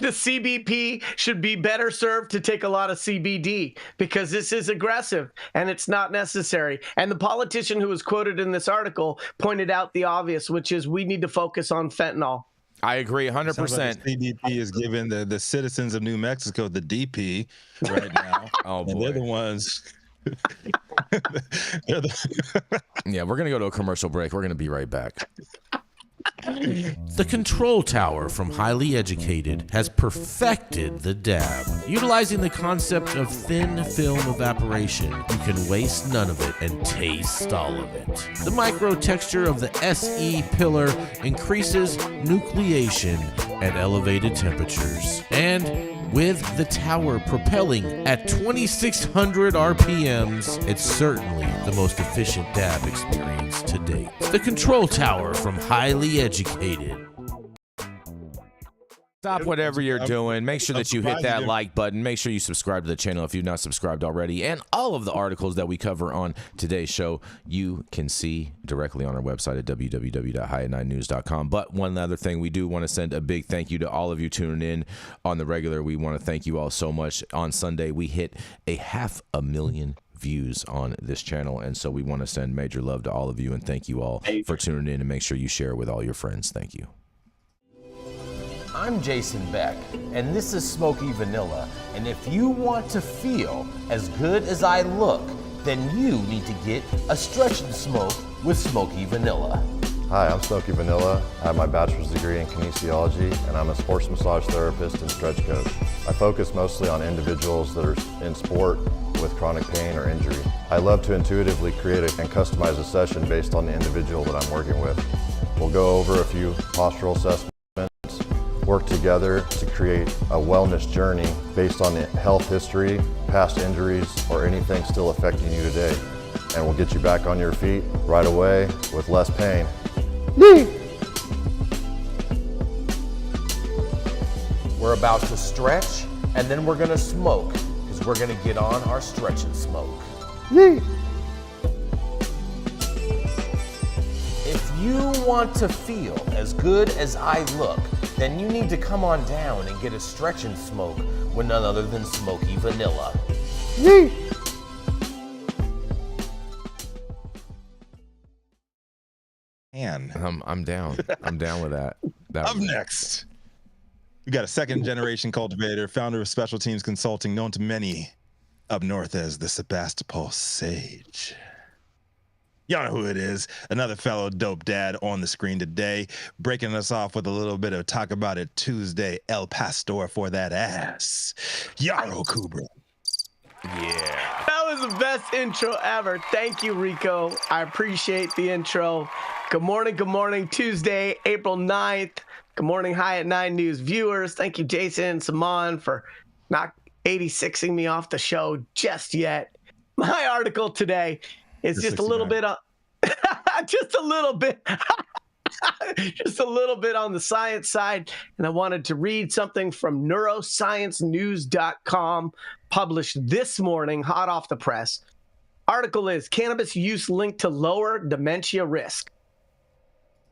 the CBP should be better served to take a lot of CBD because this is aggressive and it's not necessary. And the politician who was quoted in this article pointed out the obvious, which is we need to focus on fentanyl. I agree 100%. CBP is giving the citizens of New Mexico the DP right now. Oh, boy. And they're the ones. Yeah, we're going to go to a commercial break. We're going to be right back. The Control Tower from Highly Educated has perfected the dab. Utilizing the concept of thin film evaporation, you can waste none of it and taste all of it. The micro texture of the SE pillar increases nucleation at elevated temperatures. And with the tower propelling at 2,600 RPMs, it's certainly the most efficient dab experience to date. The Control Tower from Highly Educated. Stop whatever you're doing. Make sure that you hit that like button. Make sure you subscribe to the channel if you've not subscribed already. And all of the articles that we cover on today's show, you can see directly on our website at www.high9news.com. But one other thing, we do want to send a big thank you to all of you tuning in on the regular. We want to thank you all so much. On Sunday, we hit 500,000 views on this channel, and so we want to send major love to all of you and thank you all for tuning in, and make sure you share with all your friends. Thank you. I'm Jason Beck, and this is Smoky Vanilla. And if you want to feel as good as I look, then you need to get a stretch and smoke with Smoky Vanilla. Hi, I'm Smoky Vanilla. I have my bachelor's degree in kinesiology, and I'm a sports massage therapist and stretch coach. I focus mostly on individuals that are in sport with chronic pain or injury. I love to intuitively create and customize a session based on the individual that I'm working with. We'll go over a few postural assessments, work together to create a wellness journey based on the health history, past injuries, or anything still affecting you today. And we'll get you back on your feet right away with less pain. We're about to stretch, and then we're gonna smoke, because we're gonna get on our stretch and smoke. If you want to feel as good as I look, then you need to come on down and get a stretch and smoke with none other than Smoky Vanilla. I'm down. I'm down with that. Up next, we got a second-generation cultivator, founder of Special Teams Consulting, known to many up north as the Sebastopol Sage. Y'all know who it is. Another fellow dope dad on the screen today, breaking us off with a little bit of Talk About It Tuesday, El Pastor for that ass, Yarrow Kubrin. Yeah. That was the best intro ever. Thank you, Rico. I appreciate the intro. Good morning, Tuesday, April 9th. Good morning, High at 9 News viewers. Thank you, Jason and Saman, for not 86ing me off the show just yet. My article today is just a little bit on just a little bit on the science side, and I wanted to read something from neurosciencenews.com, published this morning, hot off the press. Article is Cannabis Use Linked to Lower Dementia Risk.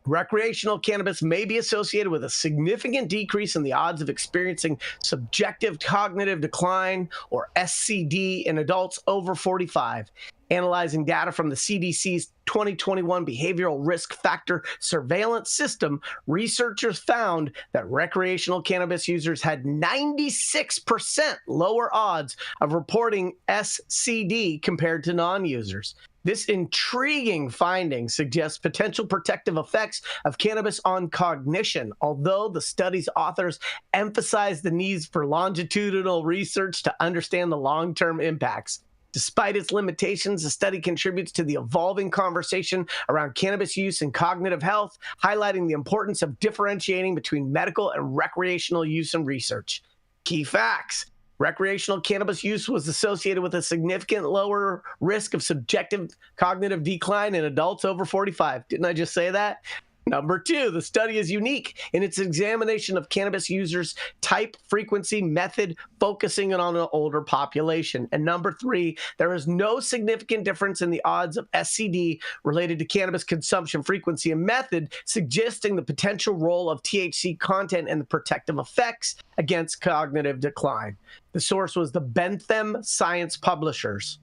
Recreational cannabis may be associated with a significant decrease in the odds of experiencing subjective cognitive decline, or SCD, in adults over 45. Analyzing data from the CDC's 2021 Behavioral Risk Factor Surveillance System, researchers found that recreational cannabis users had 96% lower odds of reporting SCD compared to non-users. This intriguing finding suggests potential protective effects of cannabis on cognition, although the study's authors emphasize the needs for longitudinal research to understand the long-term impacts. Despite its limitations, the study contributes to the evolving conversation around cannabis use and cognitive health, highlighting the importance of differentiating between medical and recreational use and research. Key facts. Recreational cannabis use was associated with a significant lower risk of subjective cognitive decline in adults over 45. Didn't I just say that? Number 2, the study is unique in its examination of cannabis users' type, frequency, method, focusing on an older population. And number 3, there is no significant difference in the odds of SCD related to cannabis consumption frequency and method, suggesting the potential role of THC content and the protective effects against cognitive decline. The source was the Bentham Science Publishers.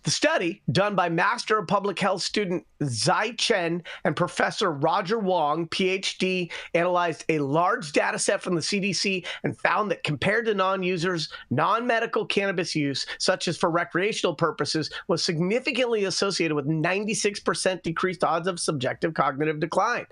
The study, done by Master of Public Health student Zai Chen and Professor Roger Wong, PhD, analyzed a large data set from the CDC and found that compared to non-users, non-medical cannabis use, such as for recreational purposes, was significantly associated with 96% decreased odds of subjective cognitive decline.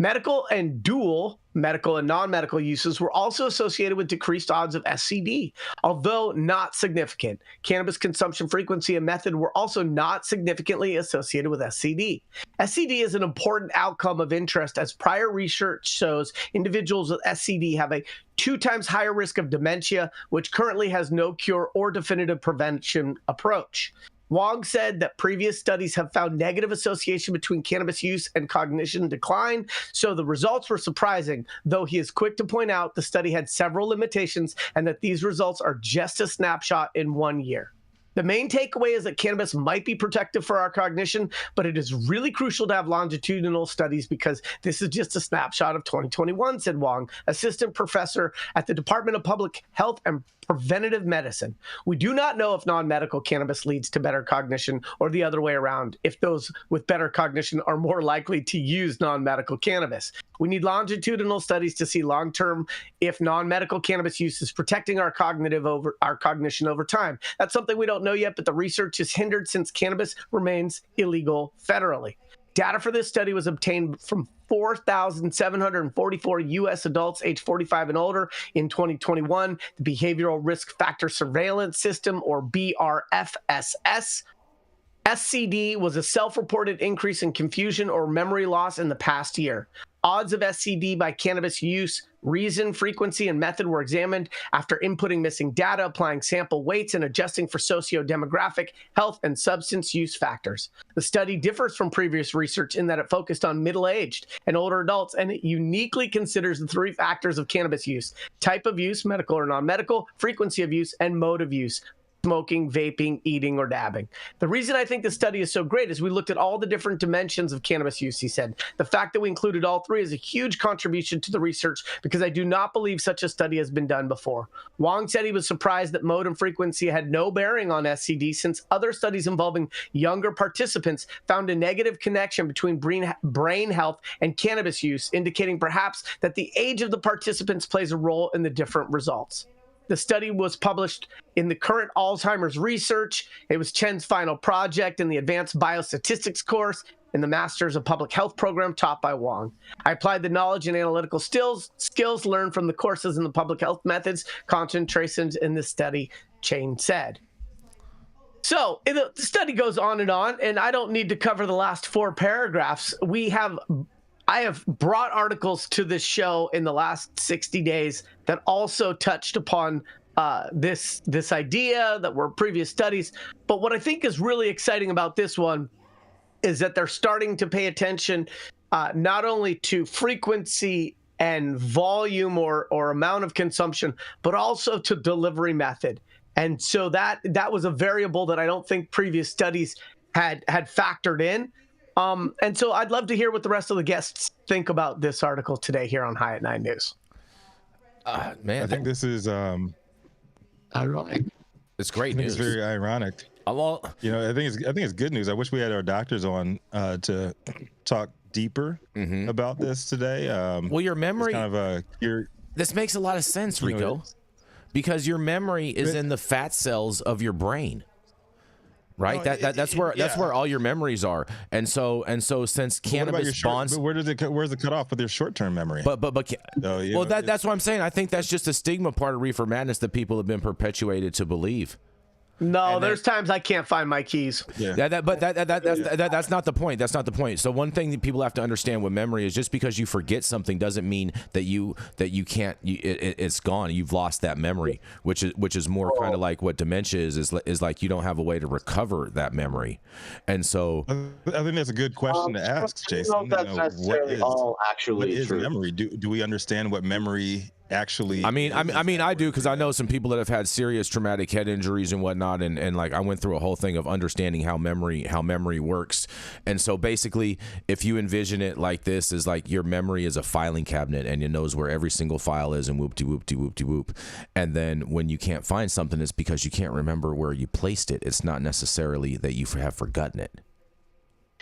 Medical and dual medical and non-medical uses were also associated with decreased odds of SCD, although not significant. Cannabis consumption frequency and method were also not significantly associated with SCD. SCD is an important outcome of interest, as prior research shows individuals with SCD have a 2 times higher risk of dementia, which currently has no cure or definitive prevention approach. Wong said that previous studies have found negative association between cannabis use and cognition decline, so the results were surprising, though he is quick to point out the study had several limitations and that these results are just a snapshot in 1 year. The main takeaway is that cannabis might be protective for our cognition, but it is really crucial to have longitudinal studies because this is just a snapshot of 2021, said Wong, assistant professor at the Department of Public Health and Preventative Medicine. We do not know if non-medical cannabis leads to better cognition or the other way around, if those with better cognition are more likely to use non-medical cannabis. We need longitudinal studies to see long-term if non-medical cannabis use is protecting our cognition over time. That's something we don't know yet, but the research is hindered since cannabis remains illegal federally. Data for this study was obtained from 4,744 U.S. adults aged 45 and older in 2021. The Behavioral Risk Factor Surveillance System, or BRFSS. SCD was a self-reported increase in confusion or memory loss in the past year. Odds of SCD by cannabis use, reason, frequency, and method were examined after inputting missing data, applying sample weights, and adjusting for socio-demographic, health, and substance use factors. The study differs from previous research in that it focused on middle-aged and older adults, and it uniquely considers the 3 factors of cannabis use: type of use, medical or non-medical, frequency of use, and mode of use: smoking, vaping, eating, or dabbing. The reason I think this study is so great is we looked at all the different dimensions of cannabis use, he said. The fact that we included all 3 is a huge contribution to the research because I do not believe such a study has been done before. Wong said he was surprised that mode and frequency had no bearing on SCD, since other studies involving younger participants found a negative connection between brain health and cannabis use, indicating perhaps that the age of the participants plays a role in the different results. The study was published in the Current Alzheimer's Research. It was Chen's final project in the Advanced Biostatistics course in the Masters of Public Health program taught by Wong. I applied the knowledge and analytical skills learned from the courses in the public health methods, concentrations in this study, Chen said. So the study goes on, and I don't need to cover the last 4 paragraphs. I have brought articles to this show in the last 60 days that also touched upon this idea that were previous studies. But what I think is really exciting about this one is that they're starting to pay attention not only to frequency and volume or amount of consumption, but also to delivery method. And so that was a variable that I don't think previous studies had factored in. And so I'd love to hear what the rest of the guests think about this article today here on High at 9 News. Man, I think this is ironic. It's great news. It's very ironic. Well, you know, I think it's good news. I wish we had our doctors on to talk deeper about this today. Well, your memory kind of this makes a lot of sense, Rico, because your memory is in the fat cells of your brain. Right, that's where all your memories are, and so since cannabis bonds, but where's the cutoff with your short-term memory? That's what I'm saying. I think that's just a stigma part of reefer madness that people have been perpetuated to believe. No, there's times I can't find my keys. Yeah. That's not the point. That's not the point. So one thing that people have to understand with memory is just because you forget something doesn't mean that you can't. It's gone. You've lost that memory, which is more kind of like what dementia is like. You don't have a way to recover that memory, and so I think that's a good question to ask, Jason. I don't know if that's necessarily all actually what is true. Memory? Do we understand what memory actually? I mean, I do, because I know some people that have had serious traumatic head injuries and whatnot, and like I went through a whole thing of understanding how memory works. And so basically, if you envision it like this, is like your memory is a filing cabinet, and it knows where every single file is, and whoop-de-whoop-de-whoop-de-whoop. And then when you can't find something, it's because you can't remember where you placed it. It's not necessarily that you have forgotten it.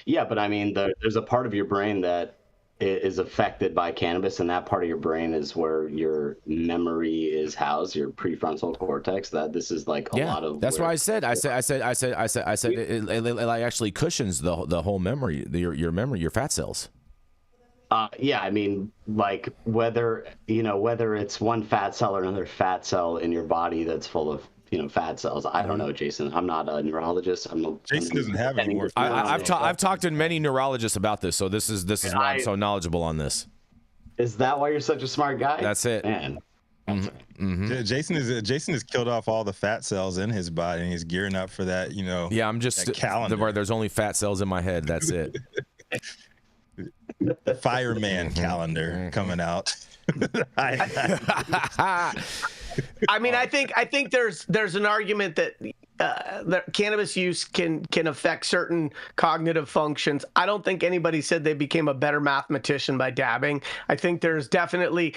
Yeah, but I mean, there's a part of your brain that is affected by cannabis, and that part of your brain is where your memory is housed, your prefrontal cortex. That this is like a lot of. That's why I said it actually cushions the whole memory, your memory, your fat cells. Yeah, I mean, like whether it's one fat cell or another fat cell in your body that's full of fat cells. I don't know, Jason. I'm not a neurologist. Jason doesn't have any more. I've talked to many neurologists about this, so this is why I'm so knowledgeable on this. Is that why you're such a smart guy? That's it, man. Jason has killed off all the fat cells in his body, and he's gearing up for that. Yeah, I'm just calendar where there's only fat cells in my head. That's it. The fireman calendar coming out. I mean, I think there's an argument that cannabis use can affect certain cognitive functions. I don't think anybody said they became a better mathematician by dabbing. I think there's definitely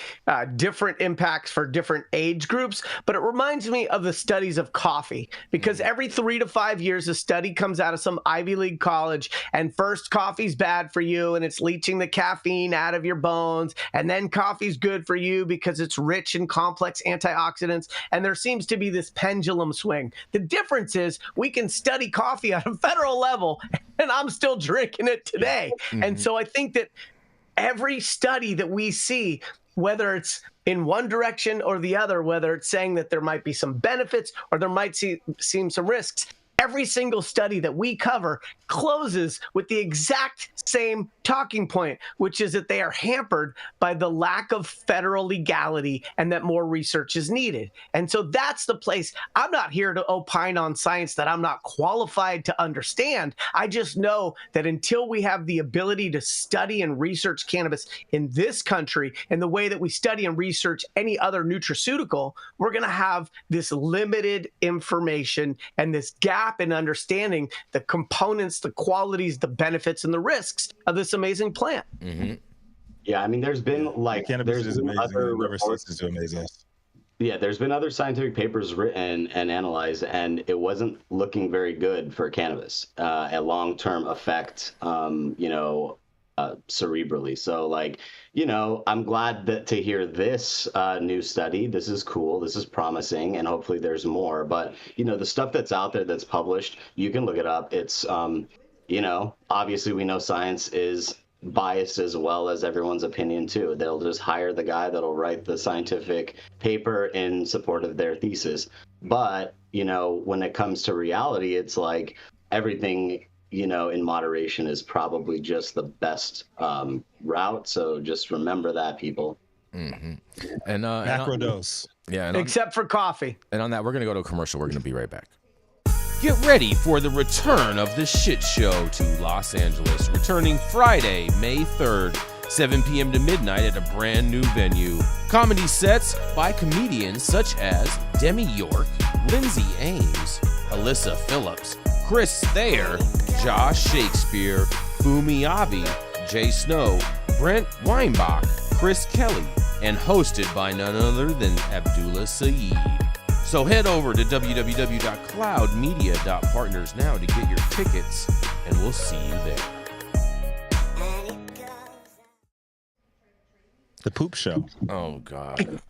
different impacts for different age groups, but it reminds me of the studies of coffee, because every 3 to 5 years a study comes out of some Ivy League college, and first coffee's bad for you and it's leaching the caffeine out of your bones, and then coffee's good for you because it's rich in complex antioxidants, and there seems to be this pendulum swing. The difference is we can study coffee at a federal level, and I'm still drinking it today. And so I think that every study that we see, whether it's in one direction or the other, whether it's saying that there might be some benefits or there might seem some risks, every single study that we cover closes with the exact same talking point, which is that they are hampered by the lack of federal legality and that more research is needed. And so that's the place. I'm not here to opine on science that I'm not qualified to understand. I just know that until we have the ability to study and research cannabis in this country in the way that we study and research any other nutraceutical, we're going to have this limited information and this gap in understanding the components, the qualities, the benefits, and the risks of this amazing plant. Yeah, I mean, there's been cannabis is amazing. Other reports to amaze us. Yeah, there's been other scientific papers written and analyzed, and it wasn't looking very good for cannabis, a long-term effect, cerebrally. So, I'm glad to hear this new study. This is cool. This is promising, and hopefully there's more. But, the stuff that's out there that's published, you can look it up. It's, obviously we know science is biased as well as everyone's opinion too. They'll just hire the guy that'll write the scientific paper in support of their thesis. But, when it comes to reality, it's like everything, in moderation is probably just the best route. So just remember that, people. And macrodose. Except for coffee. And on that, we're going to go to a commercial. We're going to be right back. Get ready for the return of the shit show to Los Angeles, returning Friday, May 3rd, 7 p.m. to midnight at a brand new venue. Comedy sets by comedians such as Demi York, Lindsay Ames, Alyssa Phillips, Chris Thayer, Josh Shakespeare, Fumiavi, Jay Snow, Brent Weinbach, Chris Kelly, and hosted by none other than Abdullah Saeed. So head over to www.cloudmedia.partners now to get your tickets, and we'll see you there. The poop show. Oh, God.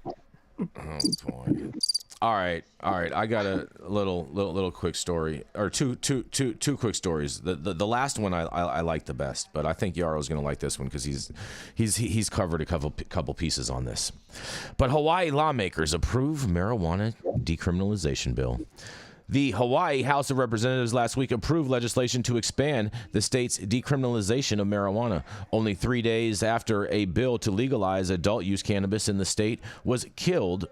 Oh, boy. All right. I got a little quick story, or two quick stories. The last one I like the best, but I think Yarrow's gonna like this one because he's covered a couple pieces on this. But Hawaii lawmakers approve marijuana decriminalization bill. The Hawaii House of Representatives last week approved legislation to expand the state's decriminalization of marijuana, only 3 days after a bill to legalize adult use cannabis in the state was killed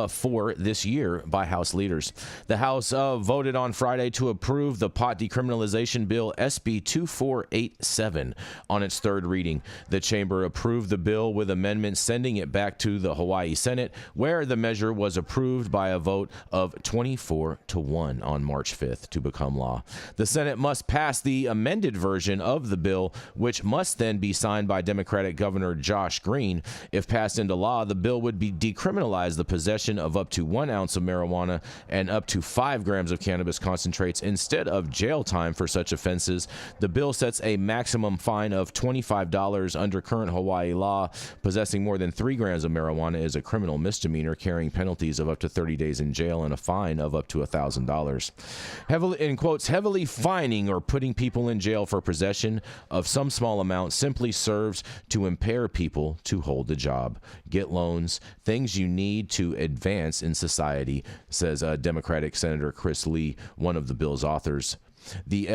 for this year by House leaders. The House voted on Friday to approve the pot decriminalization bill SB 2487 on its third reading. The chamber approved the bill with amendments sending it back to the Hawaii Senate, where the measure was approved by a vote of 24-1 on March 5th to become law. The Senate must pass the amended version of the bill, which must then be signed by Democratic Governor Josh Green. If passed into law, the bill would be decriminalize the possession of up to 1 ounce of marijuana and up to 5 grams of cannabis concentrates instead of jail time for such offenses. The bill sets a maximum fine of $25 under current Hawaii law. Possessing more than 3 grams of marijuana is a criminal misdemeanor, carrying penalties of up to 30 days in jail and a fine of up to $1,000. Heavily fining or putting people in jail for possession of some small amount simply serves to impair people to hold a job, get loans, things you need to advance in society, says Democratic Senator Chris Lee, one of the bill's authors. He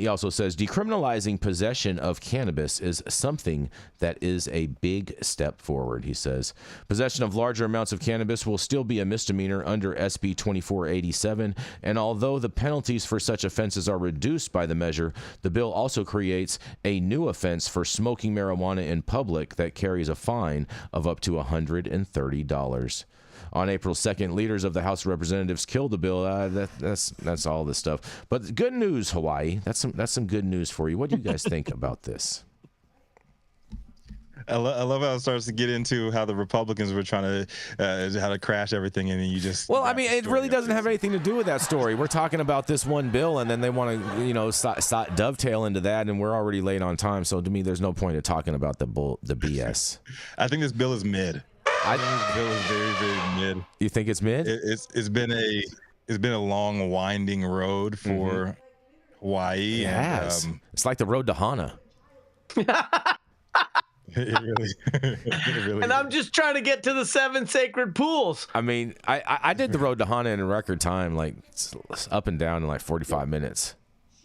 also says decriminalizing possession of cannabis is something that is a big step forward, he says. Possession of larger amounts of cannabis will still be a misdemeanor under SB 2487, and although the penalties for such offenses are reduced by the measure, the bill also creates a new offense for smoking marijuana in public that carries a fine of up to $130. On April 2nd, leaders of the House of Representatives killed the bill. That's all this stuff. But good news, Hawaii. That's some good news for you. What do you guys think about this? I love how it starts to get into how the Republicans were trying to how to crash everything, and then you just. Well, I mean, it really doesn't have anything to do with that story. We're talking about this one bill, and then they want to, dovetail into that, and we're already late on time. So to me, there's no point in talking about the BS. I think this bill is mid. I think this bill is very, very mid. You think it's mid? It's been a long, winding road for Hawaii. It has. It's like the road to Hana. It really and I'm just trying to get to the 7 sacred pools. I mean, I did the road to Hana in a record time, like up and down in like 45 minutes.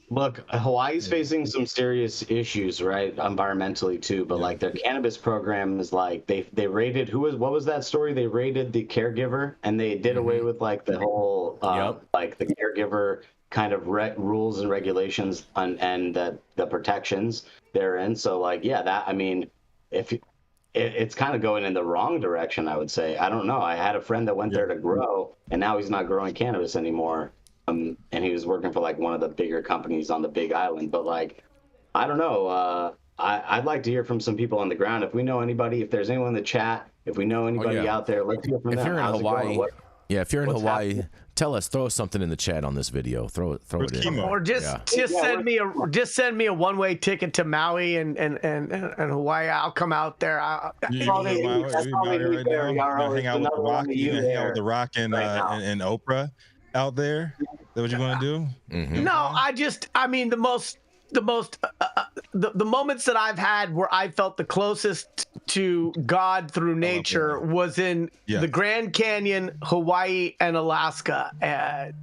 Look, Hawaii's facing some serious issues, right, environmentally too. But like their cannabis program is like they raided what was that story? They raided the caregiver, and they did away with like the whole like the caregiver kind of rules and regulations and the protections therein. So like that, I mean, it's kind of going in the wrong direction, I would say. I don't know. I had a friend that went there to grow, and now he's not growing cannabis anymore. And he was working for like one of the bigger companies on the Big Island. But like, I don't know. I'd like to hear from some people on the ground. If we know anybody, if there's anyone in the chat, if we know anybody out there, let's hear from them. If you're in Hawaii, if you're in Hawaii, tell us. Throw something in the chat on this video. Throw it in. Or just send me a one-way ticket to Maui and Hawaii. I'll come out there. Hang out with the Rock and Oprah out there. Is that what you're going to do? Mm-hmm. No, I mean, the moments that I've had where I felt the closest to God through nature was in the Grand Canyon, Hawaii, and Alaska.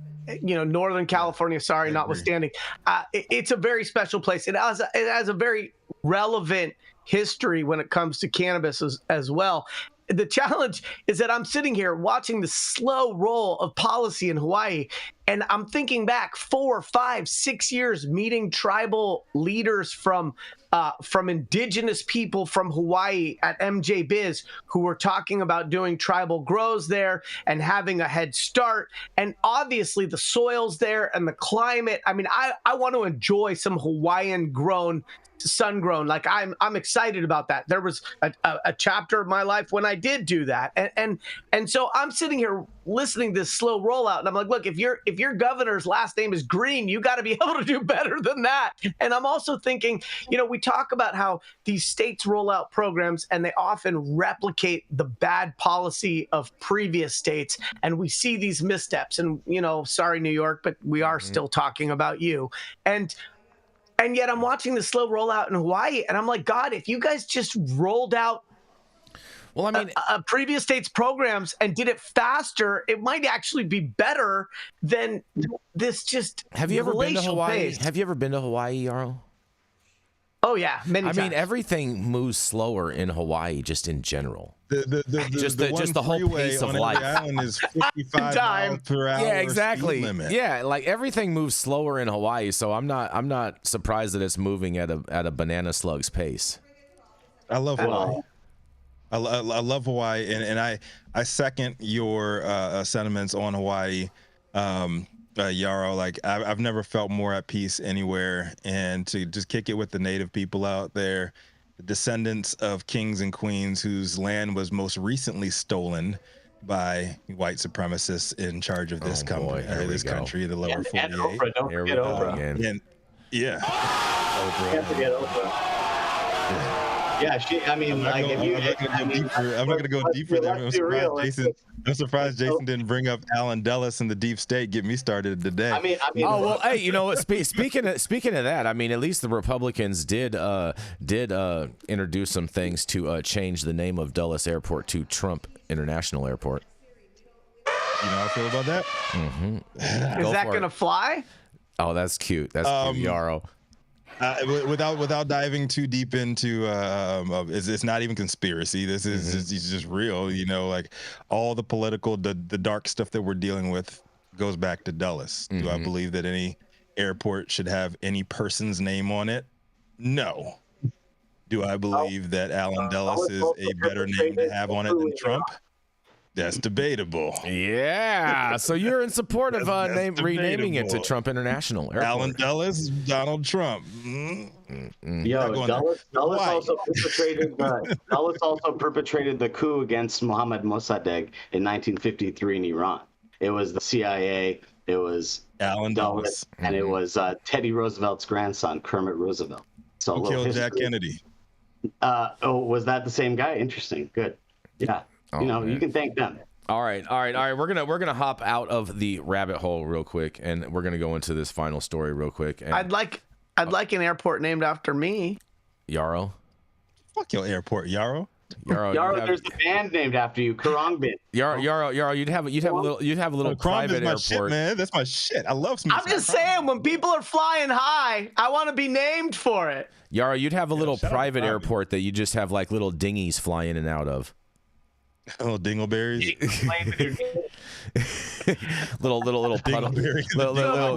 Northern California, notwithstanding. It's a very special place. It has a very relevant history when it comes to cannabis as well. The challenge is that I'm sitting here watching the slow roll of policy in Hawaii, And I'm thinking back 4, 5, 6 years meeting tribal leaders from indigenous people from Hawaii at MJ Biz who were talking about doing tribal grows there and having a head start. And obviously the soils there and the climate. I mean, I want to enjoy some Hawaiian grown, sun grown. Like I'm excited about that. There was a chapter of my life when I did do that. And so I'm sitting here listening to this slow rollout, and I'm like, look, if your governor's last name is Green, you got to be able to do better than that. And I'm also thinking, we talk about how these states roll out programs and they often replicate the bad policy of previous states, and we see these missteps. And sorry, New York, but we are still talking about you. And yet I'm watching the slow rollout in Hawaii, and I'm like, God, if you guys just rolled out previous states' programs and did it faster, it might actually be better than this just Have you ever been to Hawaii? Pace. Have you ever been to Hawaii, Yarrow? Oh, yeah, many times. I mean, everything moves slower in Hawaii just in general. Just the whole pace of life. The island is 55 miles per hour. Yeah, exactly. Speed limit. Yeah, like everything moves slower in Hawaii, so I'm not surprised that it's moving at a banana slug's pace. I love Hawaii. I love Hawaii, and I second your sentiments on Hawaii, Yarrow. Like I've never felt more at peace anywhere, and to just kick it with the native people out there, the descendants of kings and queens whose land was most recently stolen by white supremacists in charge of this country, the lower 48. And Oprah, don't forget Oprah. And yeah, Can't forget Oprah. Yeah, I'm not going to go deeper there. I'm surprised Jason didn't bring up Alan Dulles and the deep state. Get me started today. I mean. Oh well, hey, you know what? Speaking of that, I mean, at least the Republicans did introduce some things to change the name of Dulles Airport to Trump International Airport. You know how I feel about that? Mm-hmm. Is that going to fly? Oh, that's cute. That's cute, Yarrow. Without diving too deep into it's not even conspiracy. This is just real. Like all the political, the dark stuff that we're dealing with goes back to Dulles. Mm-hmm. Do I believe that any airport should have any person's name on it? No. Do I believe that Alan Dulles is a better name to have on it than Trump? That's debatable. Yeah. So you're in support of renaming it to Trump International Airport. Alan Dulles, Donald Trump. Yo, Dulles also perpetrated the coup against Mohammad Mossadegh in 1953 in Iran. It was the CIA. It was Alan Dulles, and it was Teddy Roosevelt's grandson, Kermit Roosevelt. So who killed Jack Kennedy? Was that the same guy? Interesting. Good. Yeah. You can thank them. All right. We're gonna hop out of the rabbit hole real quick, and we're gonna go into this final story real quick. And I'd like an airport named after me. Yarrow. Fuck your airport, Yarrow. Yarrow, there's a band named after you, Karangbin. Yarrow, you'd have a little private my airport. Shit, man. That's my shit. I love some. I'm just saying, when people are flying high, I want to be named for it. Yarrow, you'd have a little private airport that you just have like little dinghies fly in and out of. Oh, dingleberries. little puddle.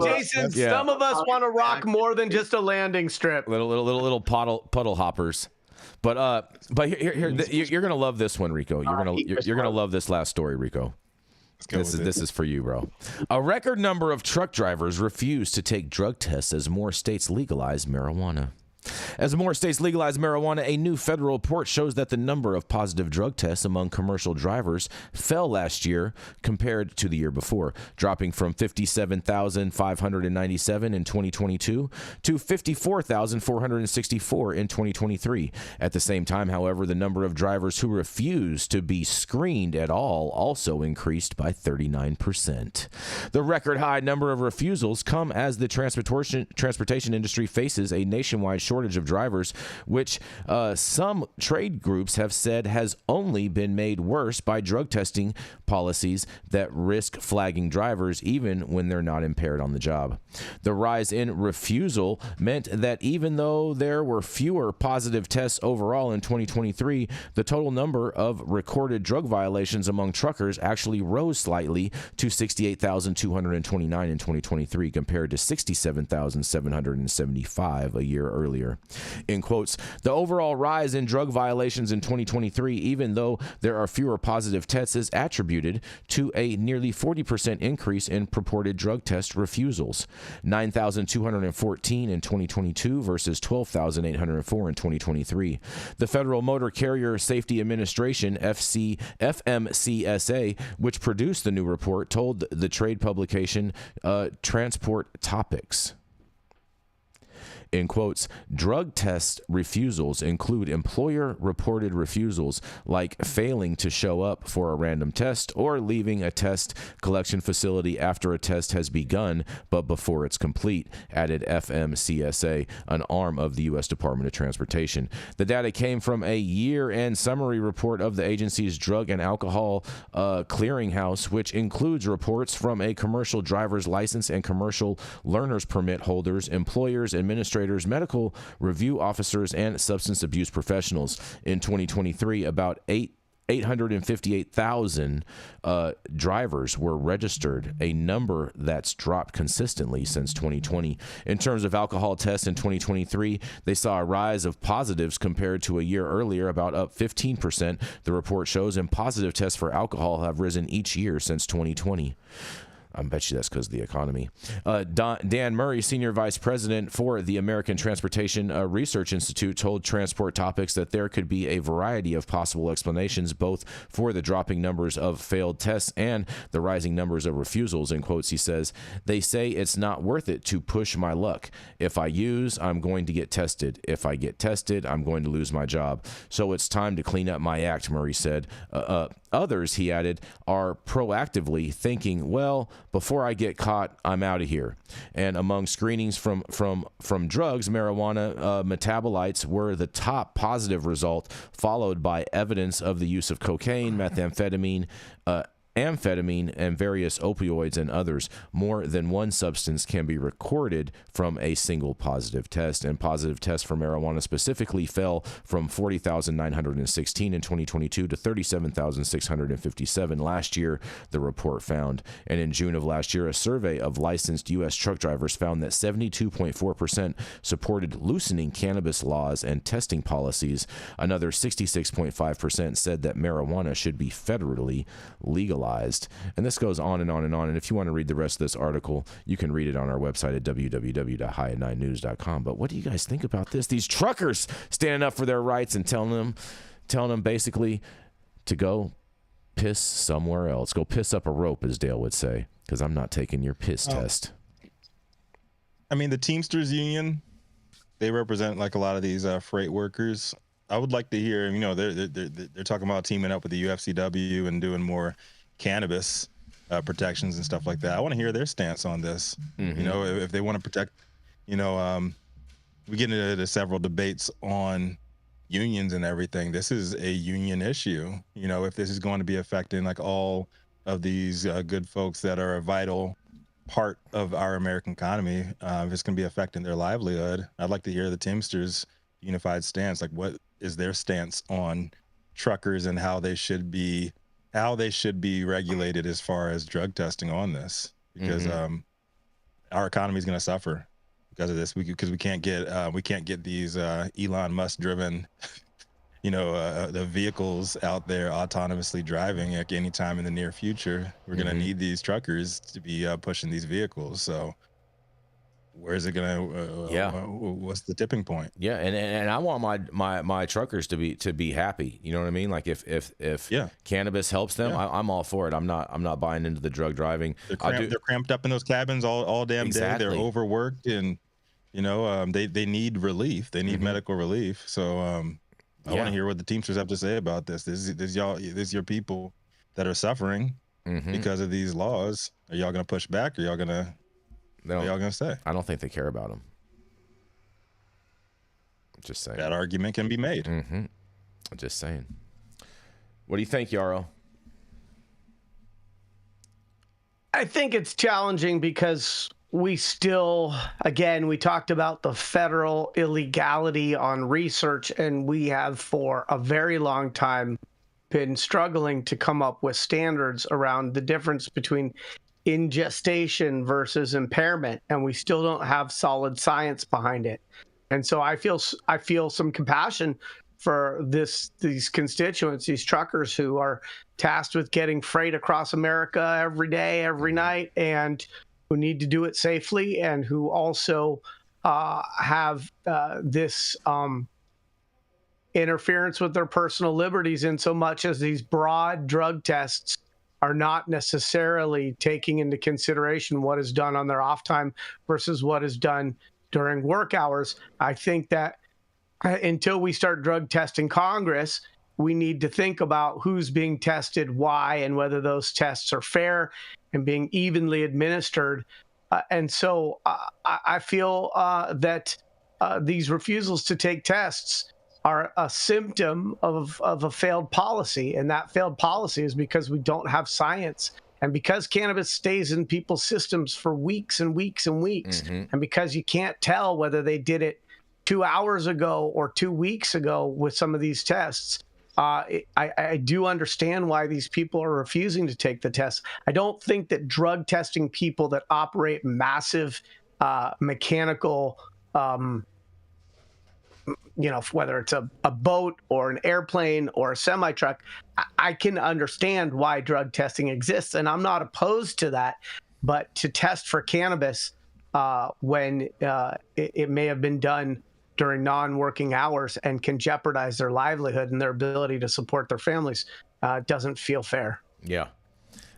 Jason, some of us want to rock more than just a landing strip. Little puddle hoppers. But here you're gonna love this one, Rico. You're gonna love this last story, Rico. This is for you, bro. A record number of truck drivers refuse to take drug tests as more states legalize marijuana. As more states legalize marijuana, a new federal report shows that the number of positive drug tests among commercial drivers fell last year compared to the year before, dropping from 57,597 in 2022 to 54,464 in 2023. At the same time, however, the number of drivers who refuse to be screened at all also increased by 39%. The record high number of refusals come as the transportation industry faces a nationwide shortage of of drivers, which some trade groups have said has only been made worse by drug testing policies that risk flagging drivers even when they're not impaired on the job. The rise in refusal meant that even though there were fewer positive tests overall in 2023, the total number of recorded drug violations among truckers actually rose slightly to 68,229 in 2023 compared to 67,775 a year earlier. In quotes, the overall rise in drug violations in 2023, even though there are fewer positive tests, is attributed to a nearly 40% increase in purported drug test refusals, 9,214 in 2022 versus 12,804 in 2023. The Federal Motor Carrier Safety Administration, FMCSA, which produced the new report, told the trade publication Transport Topics. In quotes, drug test refusals include employer-reported refusals like failing to show up for a random test or leaving a test collection facility after a test has begun but before it's complete, added FMCSA, an arm of the U.S. Department of Transportation. The data came from a year-end summary report of the agency's Drug and Alcohol Clearinghouse, which includes reports from a commercial driver's license and commercial learner's permit holders, employers, administrators, medical review officers, and substance abuse professionals. In 2023, about 858,000 drivers were registered, a number that's dropped consistently since 2020. In terms of alcohol tests in 2023, they saw a rise of positives compared to a year earlier, about up 15%, the report shows, and positive tests for alcohol have risen each year since 2020. I bet you that's because of the economy. Dan Murray, Senior Vice President for the American Transportation Research Institute, told Transport Topics that there could be a variety of possible explanations both for the dropping numbers of failed tests and the rising numbers of refusals. In quotes, he says, "They say it's not worth it to push my luck. If I use, I'm going to get tested. If I get tested, I'm going to lose my job. So it's time to clean up my act," Murray said. Others, he added, are proactively thinking, well, before I get caught, I'm out of here. And among screenings from drugs, marijuana metabolites were the top positive result, followed by evidence of the use of cocaine, methamphetamine, amphetamine, and various opioids and others. More than one substance can be recorded from a single positive test, and positive tests for marijuana specifically fell from 40,916 in 2022 to 37,657 last year, the report found. And in June of last year, a survey of licensed U.S. truck drivers found that 72.4% supported loosening cannabis laws and testing policies. Another 66.5% said that marijuana should be federally legalized. And this goes on and on and on. And if you want to read the rest of this article, you can read it on our website at www.highat9news.com. But what do you guys think about this? These truckers standing up for their rights and telling them basically to go piss somewhere else. Go piss up a rope, as Dale would say, because I'm not taking your piss test. I mean, the Teamsters Union, they represent like a lot of these freight workers. I would like to hear, they're talking about teaming up with the UFCW and doing more cannabis protections and stuff like that. I want to hear their stance on this. Mm-hmm. If they want to protect, we get into several debates on unions and everything. This is a union issue. If this is going to be affecting like all of these good folks that are a vital part of our American economy, if it's going to be affecting their livelihood, I'd like to hear the Teamsters unified stance. Like, what is their stance on truckers and how they should be regulated as far as drug testing on this? Because our economy is going to suffer because of this. Because we can't get these Elon Musk driven the vehicles out there autonomously driving at any time in the near future. We're going to need these truckers to be pushing these vehicles. So where's it gonna what's the tipping point? Yeah, and I want my truckers to be happy. You know what I mean? Like if cannabis helps them, I'm all for it. I'm not buying into the drug driving. They're cramped up in those cabins all damn day. They're overworked, and they need relief. They need medical relief. So I want to hear what the Teamsters have to say about this. This is your people that are suffering because of these laws. Are y'all gonna push back? Or y'all gonna? What are y'all gonna say? I don't think they care about them. Just saying. That argument can be made. Mm-hmm. Just saying. What do you think, Yarrow? I think it's challenging because we still, again, we talked about the federal illegality on research, and we have for a very long time been struggling to come up with standards around the difference between ingestation versus impairment, and we still don't have solid science behind it. And so I feel some compassion for these constituents, these truckers who are tasked with getting freight across America every day, every night, and who need to do it safely, and who also have this interference with their personal liberties in so much as these broad drug tests are not necessarily taking into consideration what is done on their off time versus what is done during work hours. I think that until we start drug testing Congress, we need to think about who's being tested, why, and whether those tests are fair and being evenly administered. And so I feel that these refusals to take tests are a symptom of a failed policy. And that failed policy is because we don't have science. And because cannabis stays in people's systems for weeks and weeks and weeks, and because you can't tell whether they did it 2 hours ago or 2 weeks ago with some of these tests, I do understand why these people are refusing to take the tests. I don't think that drug testing people that operate massive mechanical, whether it's a boat or an airplane or a semi-truck, I can understand why drug testing exists, and I'm not opposed to that. But to test for cannabis when it may have been done during non-working hours and can jeopardize their livelihood and their ability to support their families doesn't feel fair. Yeah,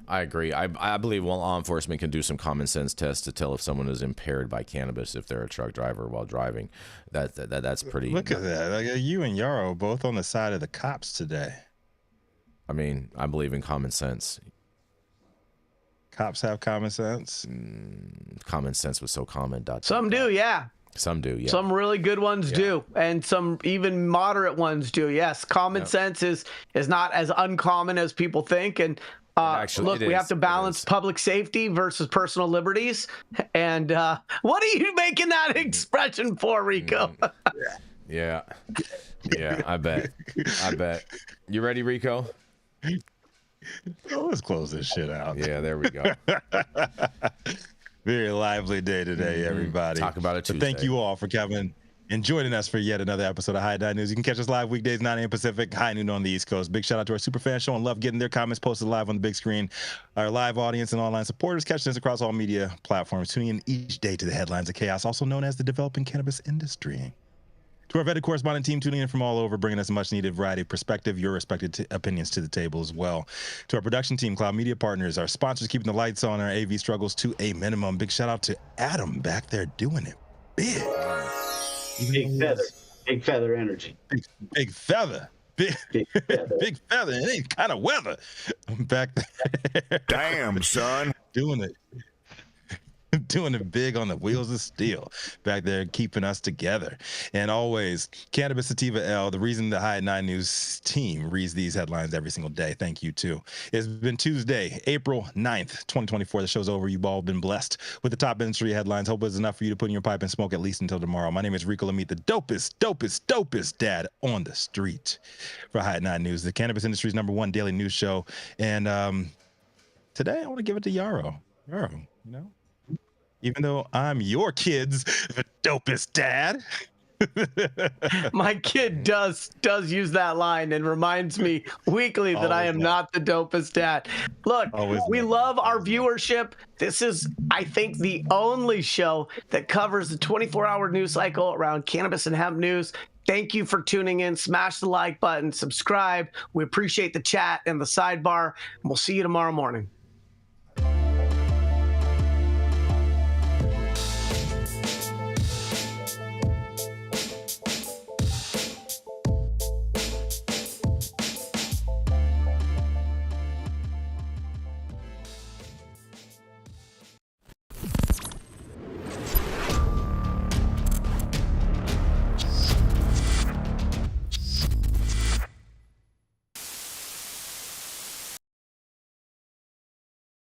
I agree. I believe law enforcement can do some common sense tests to tell if someone is impaired by cannabis if they're a truck driver while driving. That's pretty. Look at that. Like, you and Yarrow both on the side of the cops today. I mean, I believe in common sense. Cops have common sense? Common sense was so common. Some do, yeah. Some do, yeah. Some really good ones do, and some even moderate ones do. Yes, common sense is not as uncommon as people think. And look, we have to balance public safety versus personal liberties. And what are you making that expression for, Rico? Yeah, I bet. You ready, Rico? Let's close this shit out. Yeah, there we go. Very lively day today, everybody. Talk about it Tuesday. Thank you all for coming and joining us for yet another episode of High Nine News. You can catch us live weekdays, 9 a.m. Pacific, high noon on the East Coast. Big shout out to our super fans showing love, getting their comments posted live on the big screen. Our live audience and online supporters catching us across all media platforms, tuning in each day to the headlines of chaos, also known as the developing cannabis industry. To our vetted correspondent team tuning in from all over, bringing us a much-needed variety of perspective, your respected opinions to the table as well. To our production team, Cloud Media Partners, our sponsors keeping the lights on, our AV struggles to a minimum. Big shout out to Adam back there doing it big. Big feather energy. Big feather. Big feather. Big feather. It ain't kind of weather. I'm back there. Damn, son. Doing it big on the wheels of steel, back there keeping us together. And always, Cannabis Sativa L, the reason the High at 9 News team reads these headlines every single day. Thank you, too. It's been Tuesday, April 9th, 2024. The show's over. You've all been blessed with the top industry headlines. Hope it's enough for you to put in your pipe and smoke at least until tomorrow. My name is Rico Lamitte, the dopest dad on the street for High at 9 News, the cannabis industry's #1 daily news show. And today, I want to give it to Yarrow. Yarrow, you know? Even though I'm your kid's the dopest dad. My kid does use that line and reminds me weekly that I am not the dopest dad. Look, we love our viewership. This is, I think, the only show that covers the 24-hour news cycle around cannabis and hemp news. Thank you for tuning in. Smash the like button, subscribe. We appreciate the chat and the sidebar. And we'll see you tomorrow morning.